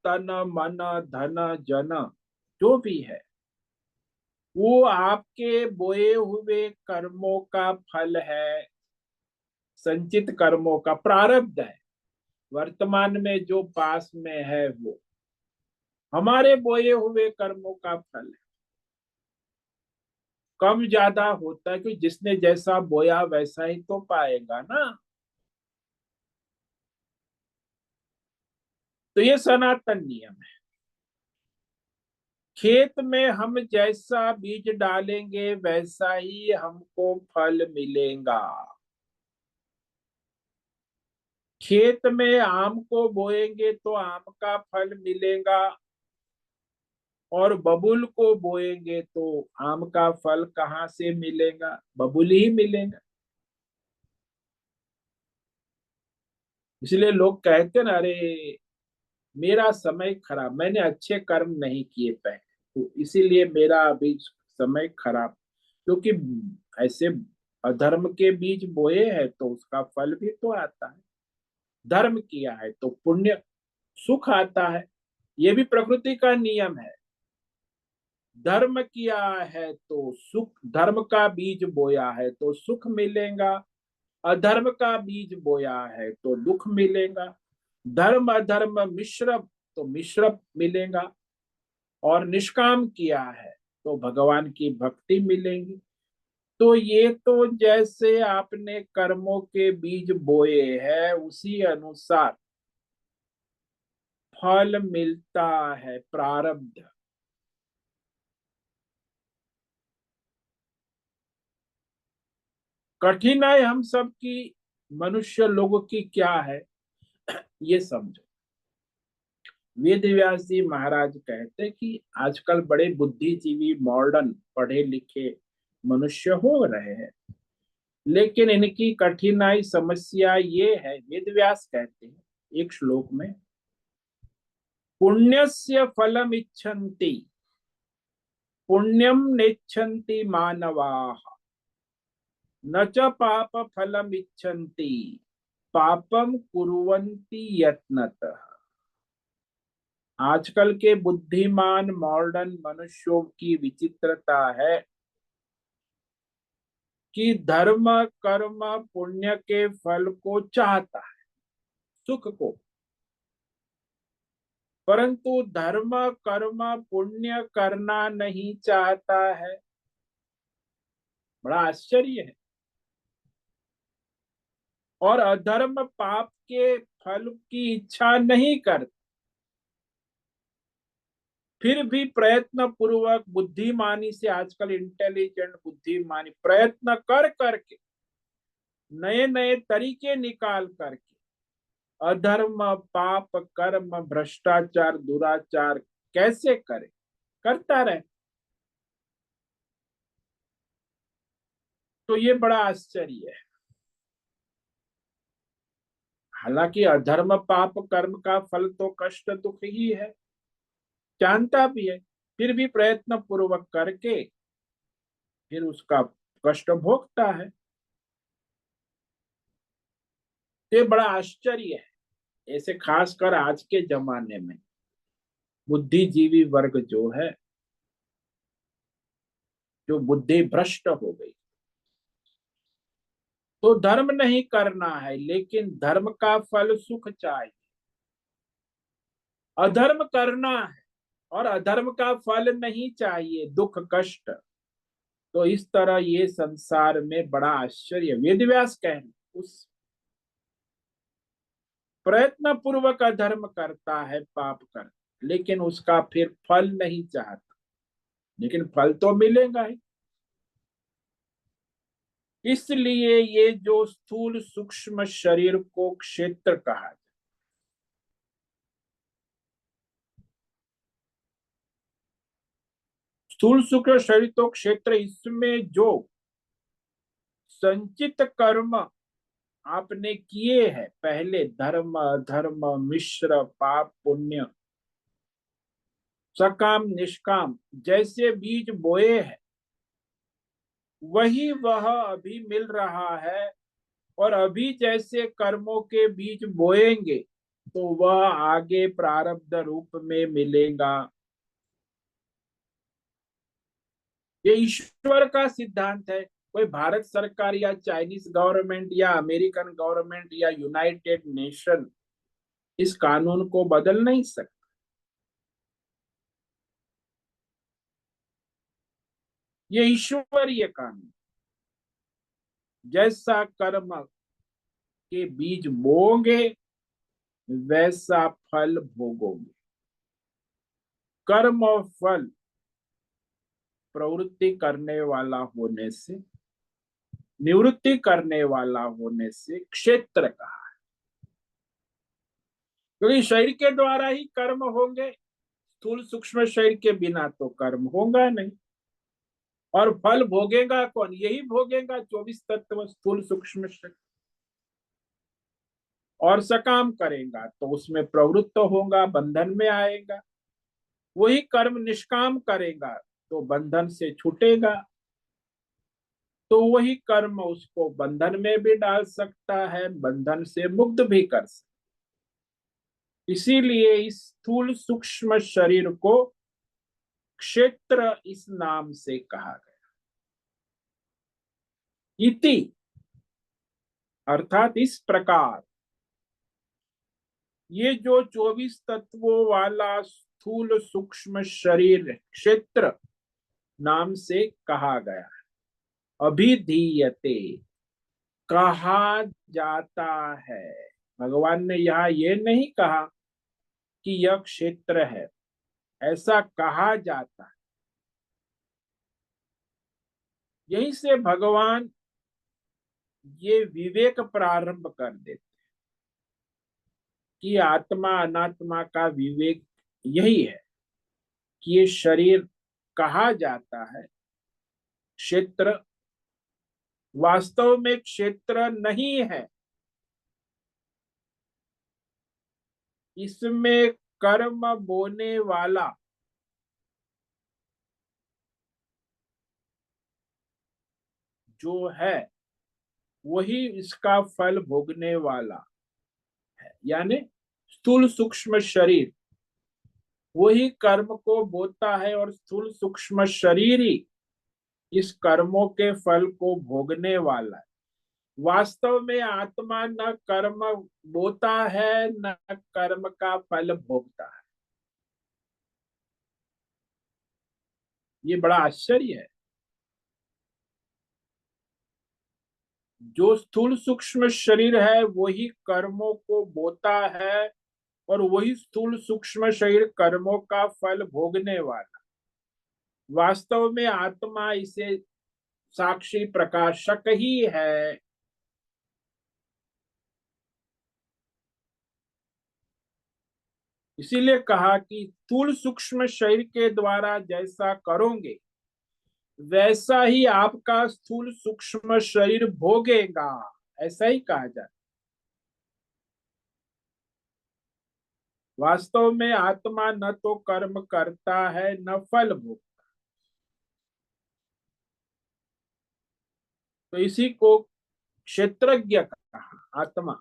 तन, मन, धन, जन, जो भी है, वो आपके बोए हुए कर्मों का फल है, संचित कर्मों का प्रारब्ध है। वर्तमान में जो पास में है वो हमारे बोए हुए कर्मों का फल है। कम ज्यादा होता है कि जिसने जैसा बोया वैसा ही तो पाएगा ना। तो ये सनातन नियम है। खेत में हम जैसा बीज डालेंगे वैसा ही हमको फल मिलेगा। खेत में आम को बोएंगे तो आम का फल मिलेगा, और बबूल को बोएंगे तो आम का फल कहाँ से मिलेगा? बबूल ही मिलेगा। इसलिए लोग कहते ना, अरे मेरा समय खराब, मैंने अच्छे कर्म नहीं किए पहले, तो इसीलिए मेरा अभी समय खराब। क्योंकि ऐसे अधर्म के बीज बोए हैं तो उसका फल भी तो आता है। धर्म किया है तो पुण्य, सुख आता है। ये भी प्रकृति का नियम है। धर्म किया है तो सुख, धर्म का बीज बोया है तो सुख मिलेगा। अधर्म का बीज बोया है तो दुख मिलेगा। धर्म अधर्म मिश्र तो मिश्र मिलेगा। और निष्काम किया है तो भगवान की भक्ति मिलेगी। तो ये तो जैसे आपने कर्मों के बीज बोए हैं उसी अनुसार फल मिलता है, प्रारब्ध। कठिनाई हम सब की, मनुष्य लोगों की क्या है, ये समझो। वेद व्यास जी महाराज कहते कि आजकल बड़े बुद्धिजीवी, मॉडर्न, पढ़े लिखे मनुष्य हो रहे हैं, लेकिन इनकी कठिनाई, समस्या ये है, वेद व्यास कहते हैं एक श्लोक में, पुण्यस्य फलम इच्छन्ति, पुण्यम नेच्छन्ति मानवाः, न च पाप फलम इच्छन्ति, पापम कुर्वन्ति यत्नतः। आजकल के बुद्धिमान मॉडर्न मनुष्यों की विचित्रता है कि धर्म, कर्म, पुण्य के फल को चाहता है, सुख को, परंतु धर्म, कर्म, पुण्य करना नहीं चाहता है। बड़ा आश्चर्य है। और अधर्म, पाप के फल की इच्छा नहीं करता, फिर भी प्रयत्न पूर्वक, बुद्धिमानी से, आजकल इंटेलिजेंट बुद्धिमानी प्रयत्न कर करके, नए नए तरीके निकाल करके अधर्म, पाप, कर्म, भ्रष्टाचार, दुराचार कैसे करे, करता रहे। तो ये बड़ा आश्चर्य है। हालांकि अधर्म, पाप, कर्म का फल तो कष्ट, दुख ही है, जानता भी है, फिर भी प्रयत्न पूर्वक करके फिर उसका कष्ट भोगता है। ये बड़ा आश्चर्य है। ऐसे खासकर आज के जमाने में बुद्धिजीवी वर्ग जो है, जो बुद्धि भ्रष्ट हो गई, तो धर्म नहीं करना है, लेकिन धर्म का फल सुख चाहिए। अधर्म करना है और अधर्म का फल नहीं चाहिए, दुख, कष्ट। तो इस तरह ये संसार में बड़ा आश्चर्य, वेद व्यास कह रहे, उस प्रयत्न पूर्वक अधर्म करता है, पाप कर, लेकिन उसका फिर फल नहीं चाहता, लेकिन फल तो मिलेगा ही। इसलिए ये जो स्थूल सूक्ष्म शरीर को क्षेत्र कहा जाए। स्थूल सूक्ष्म शरीर तो क्षेत्र, इसमें जो संचित कर्म आपने किए हैं पहले, धर्म अधर्म मिश्र पाप पुण्य सकाम निष्काम, जैसे बीज बोए हैं वही वह अभी मिल रहा है। और अभी जैसे कर्मों के बीज बोएंगे तो वह आगे प्रारब्ध रूप में मिलेगा। ये ईश्वर का सिद्धांत है। कोई भारत सरकार या चाइनीज गवर्नमेंट या अमेरिकन गवर्नमेंट या यूनाइटेड नेशन इस कानून को बदल नहीं सकता। ये ईश्वरीय कानून, जैसा कर्म के बीज बोओगे वैसा फल भोगोगे। कर्म और फल प्रवृत्ति करने वाला होने से, निवृत्ति करने वाला होने से क्षेत्र कहा। क्योंकि शरीर के द्वारा ही कर्म होंगे, स्थूल सूक्ष्म शरीर के बिना तो कर्म होगा नहीं। और फल भोगेगा कौन? यही भोगेगा 24 तत्व स्थूल सूक्ष्म शरीर। और सकाम करेगा तो उसमें प्रवृत्त होगा, बंधन में आएगा। वही कर्म निष्काम करेगा तो बंधन से छूटेगा। तो वही कर्म उसको बंधन में भी डाल सकता है, बंधन से मुक्त भी कर सकता। इसीलिए इस स्थूल सूक्ष्म शरीर को क्षेत्र इस नाम से कहा गया। इति अर्थात इस प्रकार ये जो 24 तत्वों वाला स्थूल सूक्ष्म शरीर क्षेत्र नाम से कहा गया है। अभिधीयते, कहा जाता है। भगवान ने यहाँ ये नहीं कहा कि यह क्षेत्र है, ऐसा कहा जाता है। यहीं से भगवान ये विवेक प्रारंभ कर देते कि आत्मा अनात्मा का विवेक यही है कि ये शरीर कहा जाता है क्षेत्र, वास्तव में क्षेत्र नहीं है। इसमें कर्म बोने वाला जो है वही इसका फल भोगने वाला है। यानी स्थूल सूक्ष्म शरीर वही कर्म को बोता है और स्थूल सूक्ष्म शरीर ही इस कर्मों के फल को भोगने वाला है। वास्तव में आत्मा न कर्म बोता है न कर्म का फल भोगता है। ये बड़ा आश्चर्य है। जो स्थूल सूक्ष्म शरीर है वही कर्मों को बोता है और वही स्थूल सूक्ष्म शरीर कर्मों का फल भोगने वाला। वास्तव में आत्मा इसे साक्षी प्रकाशक ही है। इसीलिए कहा कि स्थूल सूक्ष्म शरीर के द्वारा जैसा करोगे वैसा ही आपका स्थूल सूक्ष्म शरीर भोगेगा, ऐसा ही कहा जाए। वास्तव में आत्मा न तो कर्म करता है न फल भोग। तो इसी को क्षेत्रज्ञ कहा। आत्मा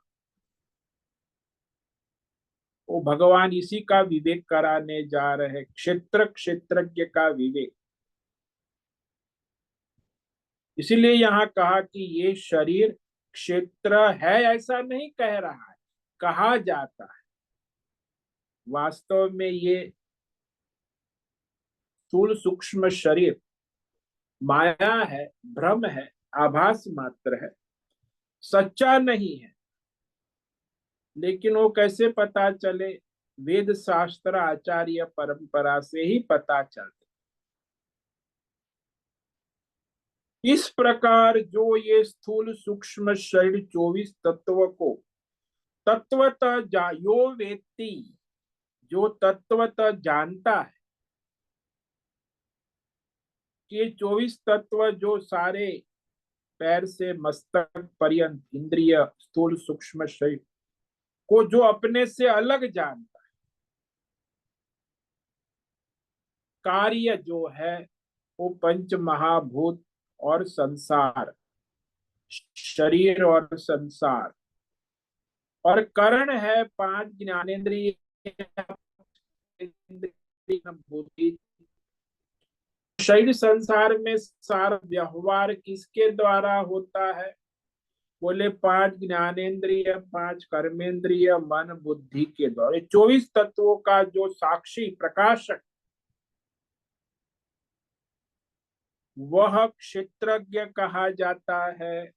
वो भगवान इसी का विवेक कराने जा रहे, क्षेत्र क्षेत्रज्ञ का विवेक। इसीलिए यहाँ कहा कि ये शरीर क्षेत्र है, ऐसा नहीं कह रहा है, कहा जाता है। वास्तव में ये स्थूल सूक्ष्म शरीर माया है, भ्रम है, आभास मात्र है, सच्चा नहीं है। लेकिन वो कैसे पता चले? वेद शास्त्र आचार्य परंपरा से ही पता चलता। इस प्रकार जो ये स्थूल सूक्ष्म शरीर 24 तत्व को तत्वतः यो वेत्ति, जो तत्वतः जानता है कि ये 24 तत्व जो सारे पैर से मस्तक पर्यंत इंद्रिय स्थूल सूक्ष्म शरीर को जो अपने से अलग जानता है, कार्य जो है वो पंच महाभूत और संसार, शरीर और संसार, और करण है पांच ज्ञानेन्द्रिय, बुद्धि। शरीर संसार में सारा व्यवहार किसके द्वारा होता है? बोले पांच ज्ञानेन्द्रिय, पांच कर्मेंद्रिय, मन बुद्धि के द्वारा। 24 तत्वों का जो साक्षी प्रकाशक वह क्षेत्रज्ञ कहा जाता है।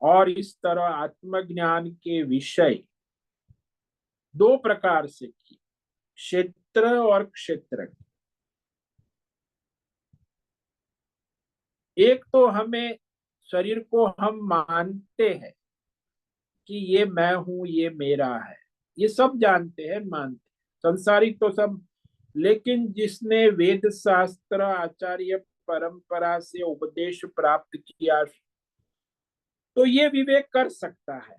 और इस तरह आत्मज्ञान के विषय दो प्रकार से किए, क्षेत्र और क्षेत्र। एक तो हमें शरीर को हम मानते हैं कि ये मैं हूं, ये मेरा है, ये सब जानते हैं, मानते संसारिक तो सब। लेकिन जिसने वेद शास्त्र आचार्य परंपरा से उपदेश प्राप्त किया तो ये विवेक कर सकता है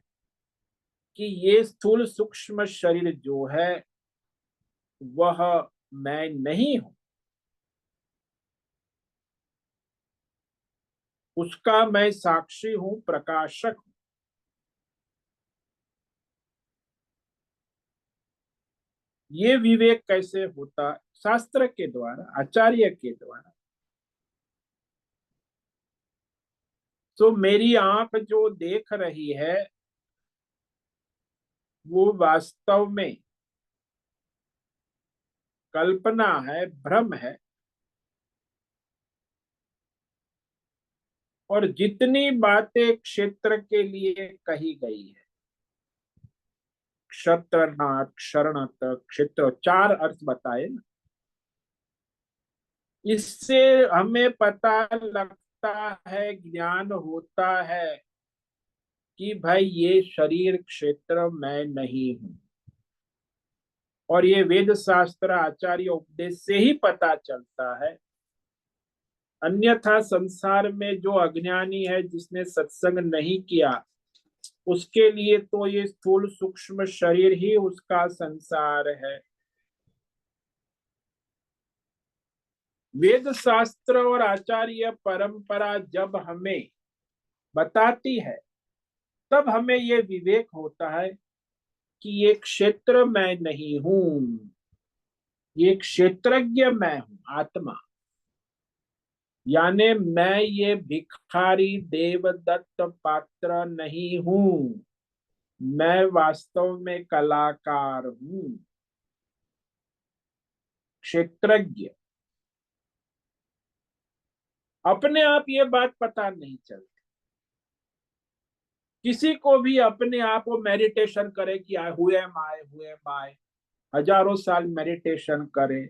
कि ये स्थूल सूक्ष्म शरीर जो है वह मैं नहीं हूं, उसका मैं साक्षी हूं, प्रकाशक हूं। ये विवेक कैसे होता? शास्त्र के द्वारा, आचार्य के द्वारा। तो मेरी आंख जो देख रही है वो वास्तव में कल्पना है, भ्रम है। और जितनी बातें क्षेत्र के लिए कही गई है, क्षत्रनाथ, क्षरणत, क्षेत्र, चार अर्थ बताए ना, इससे हमें पता लगता है, ज्ञान होता है कि भाई ये शरीर क्षेत्र मैं नहीं हूं। और ये वेद शास्त्र आचार्य उपदेश से ही पता चलता है। अन्यथा संसार में जो अज्ञानी है, जिसने सत्संग नहीं किया, उसके लिए तो ये स्थूल सूक्ष्म शरीर ही उसका संसार है। वेद शास्त्र और आचार्य परंपरा जब हमें बताती है तब हमें ये विवेक होता है कि ये क्षेत्र मैं नहीं हूं, ये क्षेत्रज्ञ मैं हूं, आत्मा। यानी मैं ये भिखारी देवदत्त पात्र नहीं हूं, मैं वास्तव में कलाकार हूं, क्षेत्रज्ञ। अपने आप ये बात पता नहीं चलती। किसी को भी अपने आप को मेडिटेशन करे कि हुए माए हजारों साल मेडिटेशन करे,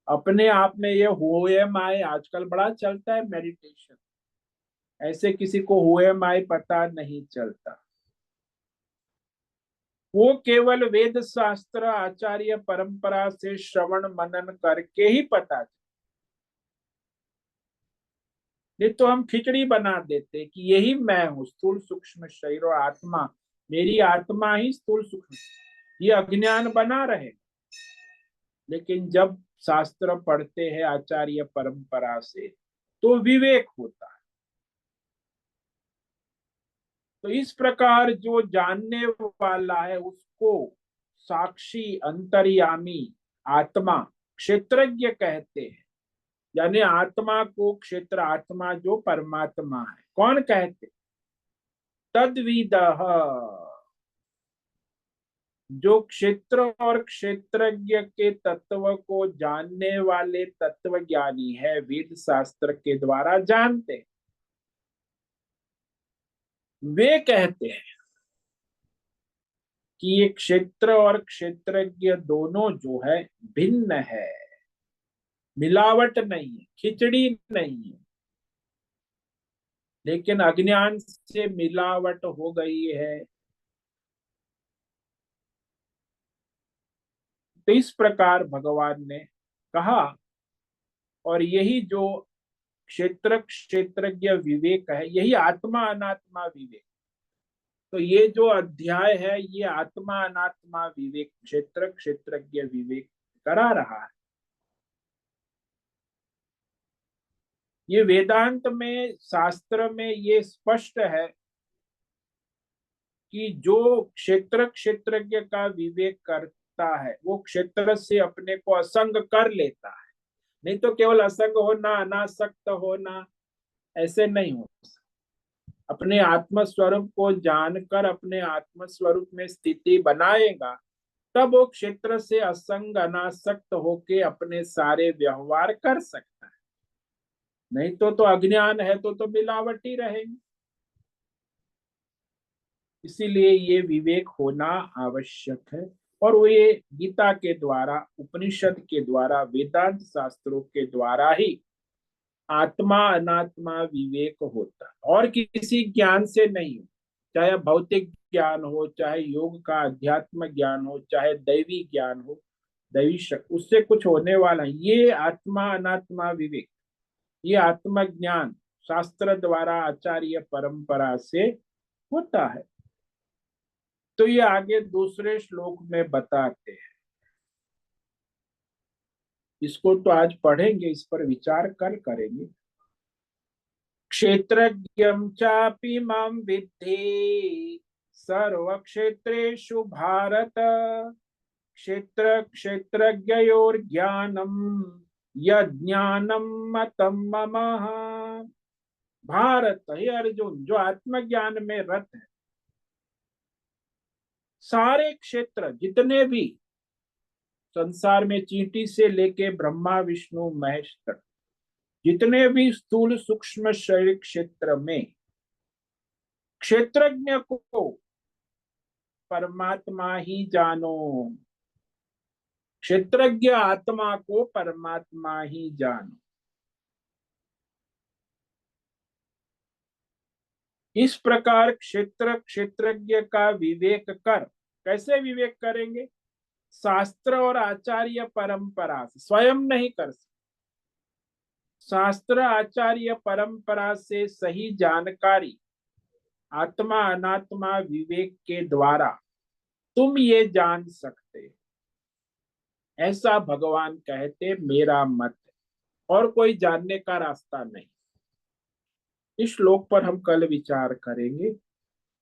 अपने आप में ये हुए माए आजकल बड़ा चलता है मेडिटेशन। ऐसे किसी को हुए माए पता नहीं चलता। वो केवल वेद शास्त्र आचार्य परंपरा से श्रवण मनन करके ही पता। नहीं तो हम खिचड़ी बना देते कि यही मैं हूँ, स्थूल सूक्ष्म शरीर और आत्मा, मेरी आत्मा ही स्थूल सूक्ष्म, ये अज्ञान बना रहे। लेकिन जब शास्त्र पढ़ते हैं आचार्य परंपरा से तो विवेक होता है। तो इस प्रकार जो जानने वाला है उसको साक्षी, अंतर्यामी, आत्मा, क्षेत्रज्ञ कहते हैं। यानी आत्मा को क्षेत्र, आत्मा जो परमात्मा है, कौन कहते? तद्विदः, जो क्षेत्र और क्षेत्रज्ञ के तत्व को जानने वाले तत्वज्ञानी है, वेद शास्त्र के द्वारा जानते, वे कहते हैं कि ये क्षेत्र और क्षेत्रज्ञ दोनों जो है भिन्न है। मिलावट नहीं है, खिचड़ी नहीं है, लेकिन अज्ञान से मिलावट हो गई है। तो इस प्रकार भगवान ने कहा। और यही जो क्षेत्र क्षेत्रज्ञ विवेक है, यही आत्मा अनात्मा विवेक। तो ये जो अध्याय है, ये आत्मा अनात्मा विवेक, क्षेत्र क्षेत्रज्ञ विवेक करा रहा है। ये वेदांत में, शास्त्र में ये स्पष्ट है कि जो क्षेत्र क्षेत्रज्ञ का विवेक करता है, वो क्षेत्र से अपने को असंग कर लेता है। नहीं तो केवल असंग होना, अनासक्त होना, ऐसे नहीं हो। अपने आत्म स्वरूप को जानकर अपने आत्म स्वरूप में स्थिति बनाएगा, तब वो क्षेत्र से असंग अनासक्त होके अपने सारे व्यवहार कर सकता है। नहीं तो अज्ञान है तो मिलावट ही रहेगी। इसीलिए ये विवेक होना आवश्यक है। और वो ये गीता के द्वारा, उपनिषद के द्वारा, वेदांत शास्त्रों के द्वारा ही आत्मा अनात्मा विवेक होता है, और किसी ज्ञान से नहीं हो। चाहे भौतिक ज्ञान हो, चाहे योग का अध्यात्म ज्ञान हो, चाहे दैवी ज्ञान हो, दैवी शक्ति, उससे कुछ होने वाला है। ये आत्मा अनात्मा विवेक, ये आत्मज्ञान शास्त्र द्वारा, आचार्य परंपरा से होता है। तो ये आगे दूसरे श्लोक में बताते हैं। इसको तो आज पढ़ेंगे, इस पर विचार कर करेंगे। क्षेत्रज्ञं चापि मां विद्धि सर्वक्षेत्रेषु भारत, क्षेत्र क्षेत्रज्ञयोर्ज्ञानम् यज्ञानम मतम मम। भारत, हे अर्जुन, जो आत्मज्ञान में रत है, सारे क्षेत्र जितने भी संसार में, चींटी से लेके ब्रह्मा विष्णु महेश तक, जितने भी स्थूल सूक्ष्म शरीर क्षेत्र में, क्षेत्रज्ञ को परमात्मा ही जानो। क्षेत्रज्ञ आत्मा को परमात्मा ही जानो। इस प्रकार क्षेत्र क्षेत्रज्ञ का विवेक कर, कैसे विवेक करेंगे? शास्त्र और आचार्य परंपरा से, स्वयं नहीं कर सकते। शास्त्र आचार्य परंपरा से सही जानकारी, आत्मा अनात्मा विवेक के द्वारा तुम ये जान सकते, ऐसा भगवान कहते, मेरा मत है। और कोई जानने का रास्ता नहीं। इस श्लोक पर हम कल विचार करेंगे।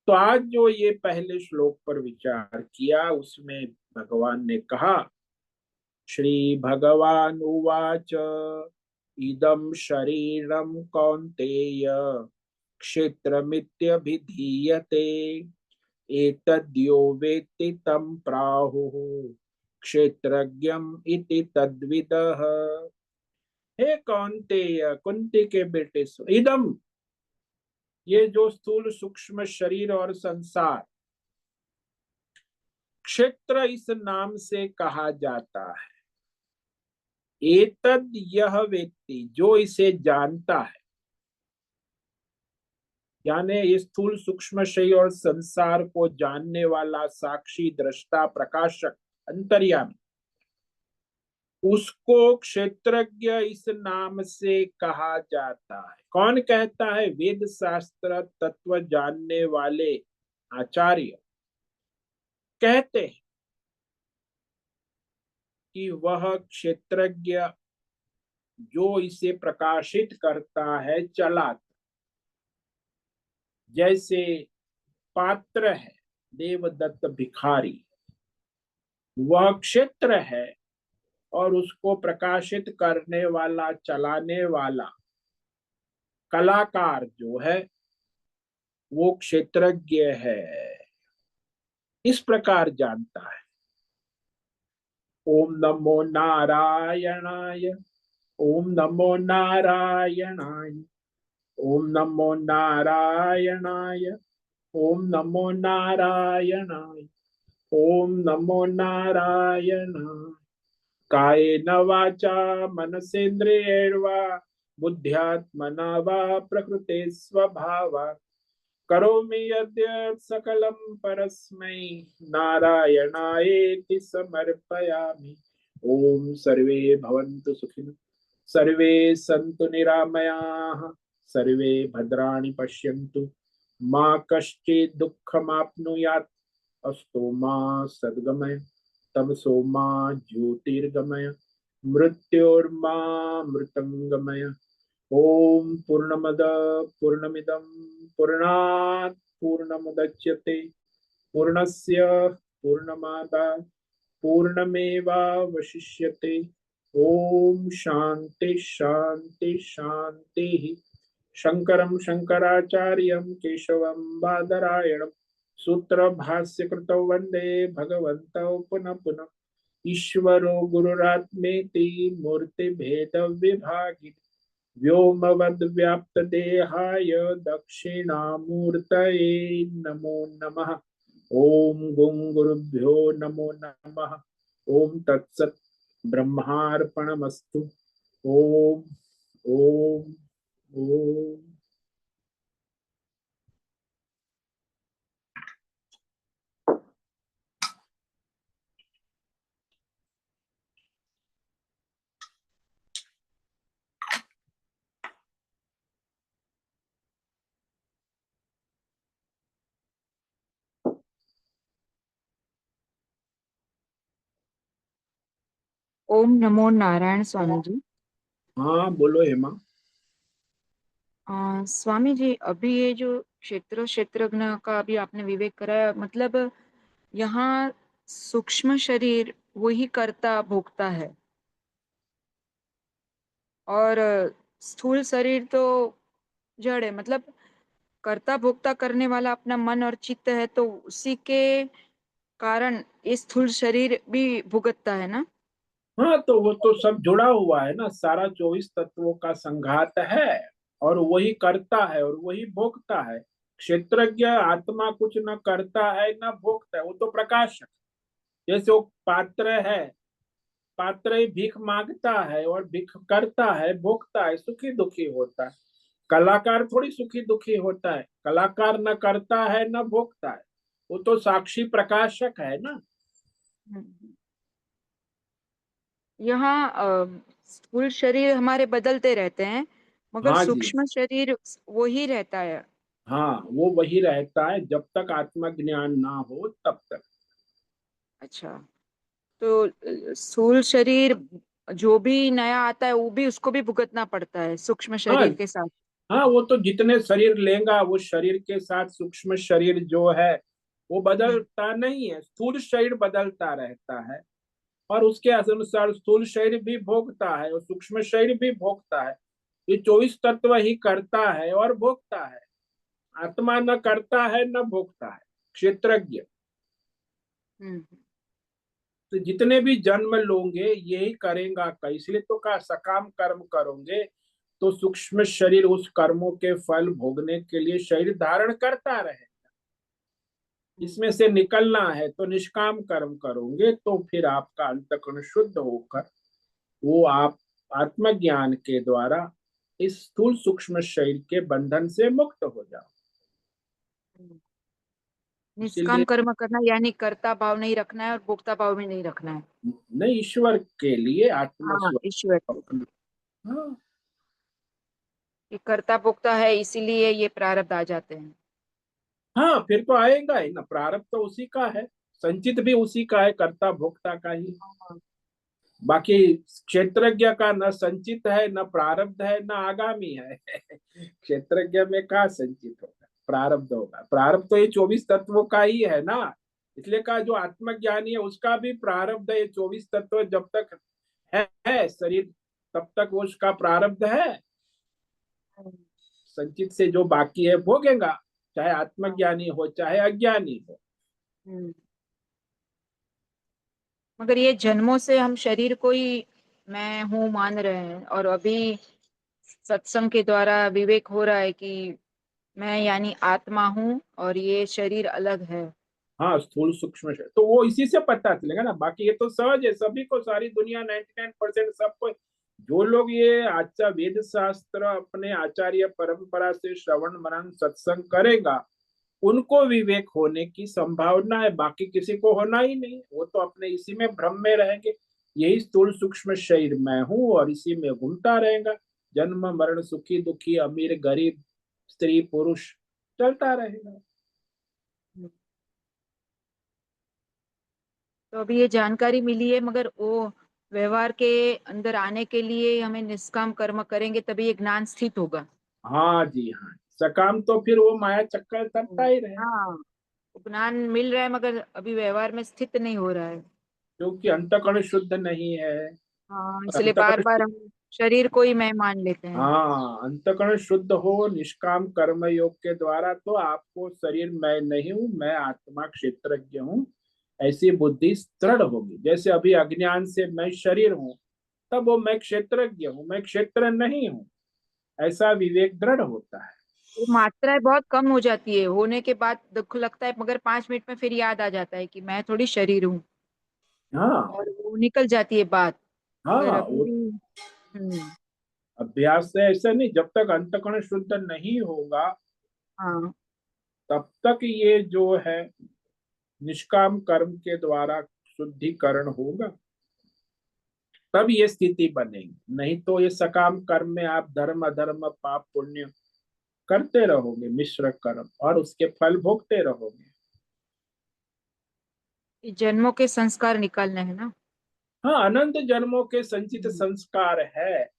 तो आज जो ये पहले श्लोक पर विचार किया, उसमें भगवान ने कहा, श्री भगवान उवाच इदं शरीरं कौन्तेय क्षेत्रमित्यभिधीयते एतद्यो वेत्ति तं प्राहुः क्षेत्रज्ञम् इति तद्विदः। हे कौन्तेय, कुंती के बेटे, इदम, ये जो स्थूल सूक्ष्म शरीर और संसार, क्षेत्र इस नाम से कहा जाता है। एतद, यह व्यक्ति, जो इसे जानता है, यानी ये स्थूल सूक्ष्म शरीर और संसार को जानने वाला साक्षी, दृष्टा, प्रकाशक, अंतर्यामी, उसको क्षेत्रज्ञ इस नाम से कहा जाता है। कौन कहता है? वेद शास्त्र तत्व जानने वाले आचार्य कहते हैं कि वह क्षेत्रज्ञ जो इसे प्रकाशित करता है, चलाता। जैसे पात्र है देवदत्त भिखारी, वह क्षेत्र है, और उसको प्रकाशित करने वाला, चलाने वाला कलाकार जो है, वो क्षेत्रज्ञ है। इस प्रकार जानता है। ओम नमो नारायणाय, ओम नमो नारायणाय, ओम नमो नारायणाय, ओम नमो नारायणाय, ओम नमो नारायणाय, कायेन वाचा मनसेन्द्रियैर्वा बुद्ध्यात्मना वा प्रकृते स्वभावात् करोमि यद्यत् सकलं परस्मै नारायणायेति समर्पयामि। ओम सर्वे भवन्तु सुखिनः, सर्वे सन्तु निरामयाः, सर्वे भद्राणि पश्यन्तु, मा कश्चित् दुःखमाप्नुयात्, अस्तु मा सद्गमय, तमसो मा ज्योतिर्गमय, मृत्योर्मा मृतंगमय। ओम पूर्णमद पूर्णमिदं पूर्णात् पूर्णमुदच्यते पूर्णस्य पूर्णमादाय पूर्णमेवावशिष्यते। ओम शांति शांति शांति। शंकरं शंकराचार्यं केशवं बादरायणं सूत्र भाष्य कृतौ वंदे भगवन्तौ पुनः पुनः। ईश्वरो गुरुरात्मेति मूर्ति भेद विभागिनि व्योमवद्व्याप्तदेहाय दक्षिणामूर्तये नमो नमः। ओम गुं गुरुभ्यो नमो नमः। ओम तत्सत् ब्रह्मार्पणमस्तु। ओम ओम ओम। ओम नमो नारायण स्वामी जी। हाँ बोलो हेमा। स्वामी जी, अभी ये जो क्षेत्रज्ञ का अभी आपने विवेक कराया, मतलब यहाँ सूक्ष्म शरीर वही करता भोगता है और स्थूल शरीर तो जड़ है। मतलब कर्ता भोक्ता करने वाला अपना मन और चित्त है, तो उसी के कारण ये स्थूल शरीर भी भुगतता है ना। हाँ तो वो तो सब जुड़ा हुआ है ना, सारा 24 तत्वों का संघात है, और वही करता है और वही भोगता है। क्षेत्रज्ञ आत्मा कुछ न करता है न भोगता है, वो तो प्रकाशक। जैसे वो पात्र है, पात्र ही भीख मांगता है और भीख करता है, भोगता है, सुखी दुखी होता है। कलाकार थोड़ी सुखी दुखी होता है, कलाकार न करता है न भोगता है, वो तो साक्षी प्रकाशक है ना। हम्म। यहाँ स्थूल शरीर हमारे बदलते रहते हैं, मगर हाँ जी। सूक्ष्म शरीर वही रहता है। हाँ वो वही रहता है जब तक आत्मज्ञान ना हो तब तक। अच्छा, तो स्थूल शरीर जो भी नया आता है वो भी उसको भी भुगतना पड़ता है सूक्ष्म हाँ शरीर के साथ। हाँ, वो तो जितने शरीर लेगा वो शरीर के साथ सूक्ष्म शरीर जो है वो हम्म। बदलता नहीं है, स्थूल शरीर बदलता रहता है। और उसके अनुसार स्थूल शरीर भी भोगता है और सूक्ष्म शरीर भी भोगता है। ये 24 तत्व ही करता है और भोगता है। आत्मा न करता है न भोगता है, क्षेत्रज्ञ। हम्म। तो जितने भी जन्म लोगे यही करेगा का, इसलिए तो कहा सकाम कर्म करोगे तो सूक्ष्म शरीर उस कर्मों के फल भोगने के लिए शरीर धारण करता रहे। हम्म। इसमें से निकलना है तो निष्काम कर्म करोगे तो फिर आपका अंतःकरण शुद्ध होकर वो आप आत्मज्ञान के द्वारा इस स्थूल सूक्ष्म शरीर के बंधन से मुक्त हो जाओ। हम्म। निष्काम इसीलिए कर्म करना यानी कर्ता भाव नहीं रखना है और भोक्ता भाव भी नहीं रखना है। न ईश्वर के लिए आत्म हाँ, ईश्वर के लिए। स्वरूप। हाँ ये कर्ता भोक्ता है, इसीलिए ये प्रारब्ध आ जाते हैं। हाँ, फिर तो आएगा ही ना, प्रारब्ध तो उसी का है, संचित भी उसी का है, कर्ता भोक्ता का ही। हाँ। बाकी क्षेत्रज्ञ का न संचित है न प्रारब्ध है न आगामी है। क्षेत्रज्ञ में कहा संचित होगा, प्रारब्ध होगा? प्रारब्ध तो ये 24 तत्वों का ही है ना। इसलिए कहा जो आत्मज्ञानी है उसका भी प्रारब्ध है, ये 24 तत्व जब तक है शरीर तब तक वो उसका प्रारब्ध है। हम्म। संचित से जो बाकी है भोगेगा, चाहे हाँ। आत्मज्ञानी हो चाहे अज्ञानी हो। हम्म। मगर ये जन्मों से हम शरीर को ही मैं हूँ मान रहे हैं, और अभी सत्संग के द्वारा विवेक हो रहा है कि मैं यानी आत्मा हूँ और ये शरीर अलग है। हाँ, स्थूल सूक्ष्म शरीर तो वो इसी से पता चलेगा ना, बाकी ये तो सहज है सभी को, सारी दुनिया 99% सबको। जो लोग ये आचार्य वेद शास्त्र अपने आचार्य परंपरा से श्रवण मनन सत्संग करेगा, उनको विवेक होने की संभावना है, बाकी किसी को होना ही नहीं, वो तो अपने इसी में भ्रम में रहेंगे। यही स्थूल सूक्ष्म शरीर मैं हूं और इसी में घूमता रहेगा, जन्म मरण सुखी दुखी अमीर गरीब स्त्री पुरुष चलता रहेगा। तो अभी ये जानकारी मिली है, मगर वो व्यवहार के अंदर आने के लिए हमें निष्काम कर्म करेंगे तभी ये ज्ञान स्थित होगा। हाँ जी हाँ, सकाम तो फिर वो माया चक्कर चलता ही रहे, हाँ, ज्ञान मिल रहा है मगर अभी व्यवहार में स्थित नहीं हो रहा है। क्योंकि अंतकरण शुद्ध नहीं है। हाँ, और इसलिए बार अंतकरण बार हम शरीर को ही मैं मान लेते हैं। हाँ, अंतकरण शुद्ध हो निष्काम कर्म योग के द्वारा तो आपको शरीर मैं नहीं हूं, मैं आत्मा क्षेत्रज्ञ हूँ, ऐसी बुद्धि दृढ़ होगी। जैसे अभी अज्ञान से मैं शरीर हूँ, तब वो मैं क्षेत्रज्ञ हूँ, मैं क्षेत्र नहीं हूँ, ऐसा विवेक दृढ़ होता है। वो मात्राएं बहुत कम हो जाती है, होने के बाद दुख लगता है, मगर 5 मिनट में फिर याद आ जाता है कि मैं थोड़ी शरीर हूँ, हाँ और वो निकल जाती है बात। मगर हाँ, अभी वो भी अभ्यास से ऐसा नहीं, जब तक अंतकरण शुद्ध नहीं होगा हाँ। तब तक ये जो है निष्काम कर्म के द्वारा शुद्धिकरण होगा, तब ये स्थिति बनेगी। नहीं तो ये सकाम कर्म में आप धर्म अधर्म पाप पुण्य करते रहोगे, मिश्र कर्म, और उसके फल भोगते रहोगे। ये जन्मों के संस्कार निकालने हैं ना। हाँ, अनंत जन्मों के संचित संस्कार है,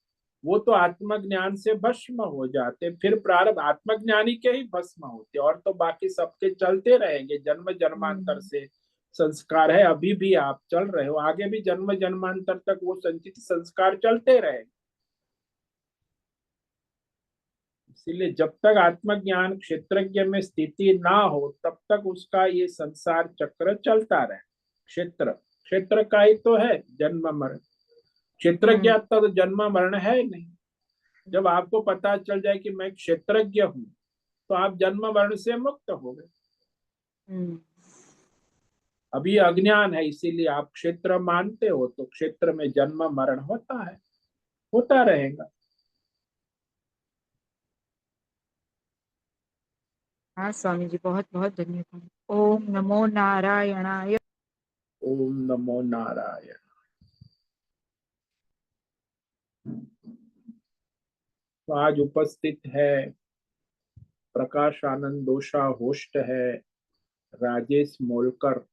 वो तो आत्मज्ञान से भस्म हो जाते, फिर प्रारब्ध आत्मज्ञानी के ही भस्म होते, और तो बाकी सबके चलते रहेंगे जन्म जन्मांतर हम्म। से। संस्कार है, अभी भी आप चल रहे हो, आगे भी जन्म जन्मांतर तक वो संचित संस्कार चलते रहेंगे। इसीलिए जब तक आत्मज्ञान क्षेत्रज्ञ में स्थिति ना हो तब तक उसका ये संसार चक्र चलता रहे। क्षेत्र क्षेत्र का ही तो है जन्म मरण, क्षेत्रज्ञ हम्म। तो जन्म मरण है ही नहीं। जब आपको पता चल जाए कि मैं क्षेत्रज्ञ हूँ, तो आप जन्म मरण से मुक्त हो गए। हम्म। अभी अज्ञान है, इसीलिए आप क्षेत्र मानते हो, तो क्षेत्र में जन्म मरण होता है, होता रहेगा। हाँ स्वामी जी, बहुत बहुत धन्यवाद। ओम नमो नारायणाय। ओम नमो नारायण। तो आज उपस्थित है प्रकाश आनंद दोषा, होस्ट है राजेश मोलकर,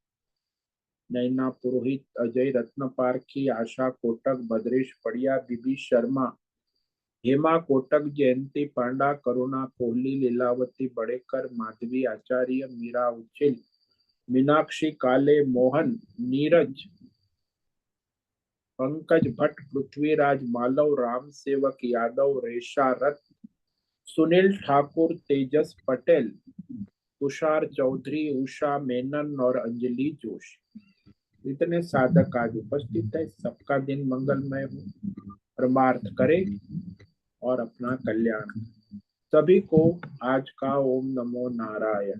नैना पुरोहित, अजय रत्न पारखी, आशा कोटक, भद्रेश पड़िया, बीबी शर्मा, हेमा कोटक, जयंती पांडा, करुणा कोहली, लीलावती बड़ेकर, माधवी आचार्य, मीरा उच्छिल, मीनाक्षी काले, मोहन, नीरज, पंकज भट्ट, पृथ्वीराज मालव, राम सेवक यादव, रेशा रथ, सुनील ठाकुर, तेजस पटेल, तुषार चौधरी, उषा मेनन और अंजलि जोशी। इतने साधक आज उपस्थित है, सबका दिन मंगलमय हो, परमार्थ करे और अपना कल्याण। सभी को आज का ओम नमो नारायण।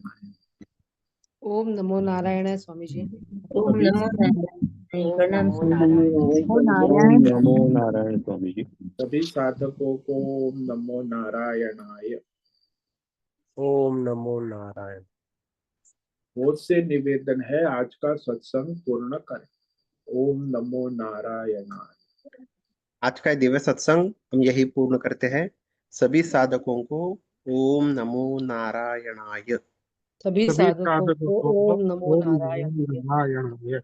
ओम नमो नारायण स्वामी जी। ओम सभी नमो नारायण। ओम प्रणाम नमो स्वामी नारायण। जी। नमो ओम नारायण। नमो नारायण स्वामी जी। सभी साधकों को ओम नमो नारायणाय। ओम नमो नारायण। बहुत से निवेदन है, आज का सत्संग पूर्ण करें। ओम नमो नारायणाय। आज का दिव्य सत्संग हम यही पूर्ण करते हैं। सभी साधकों को ओम नमो नारायणाय। सभी सभी साधकों साधकों को को ओम नमो ओम नारायण। नमो नारायण।